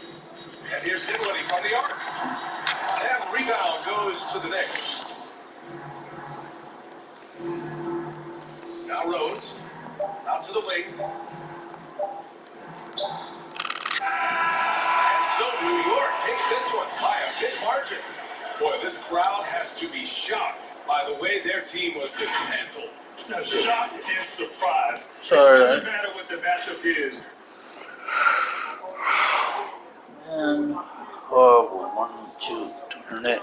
And here's Dinwiddie from the arc. And the rebound goes to the Knicks. Now Rose. Out to the wing. And so New York takes this one by a big margin. Boy, this crowd has to be shocked by the way their team was dismantled.
Shocked and surprised.
Sorry.
It doesn't matter what the matchup is.
And oh, 1, 2, turn it.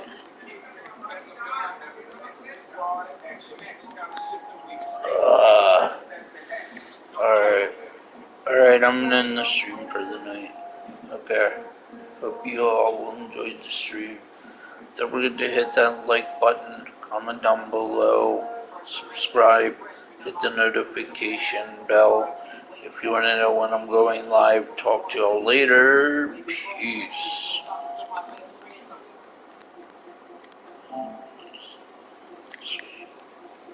Alright, I'm gonna end the stream for the night. Okay. Hope you all will enjoy the stream. Don't forget to hit that like button, comment down below, subscribe, hit the notification bell. If you want to know when I'm going live, talk to y'all later. Peace.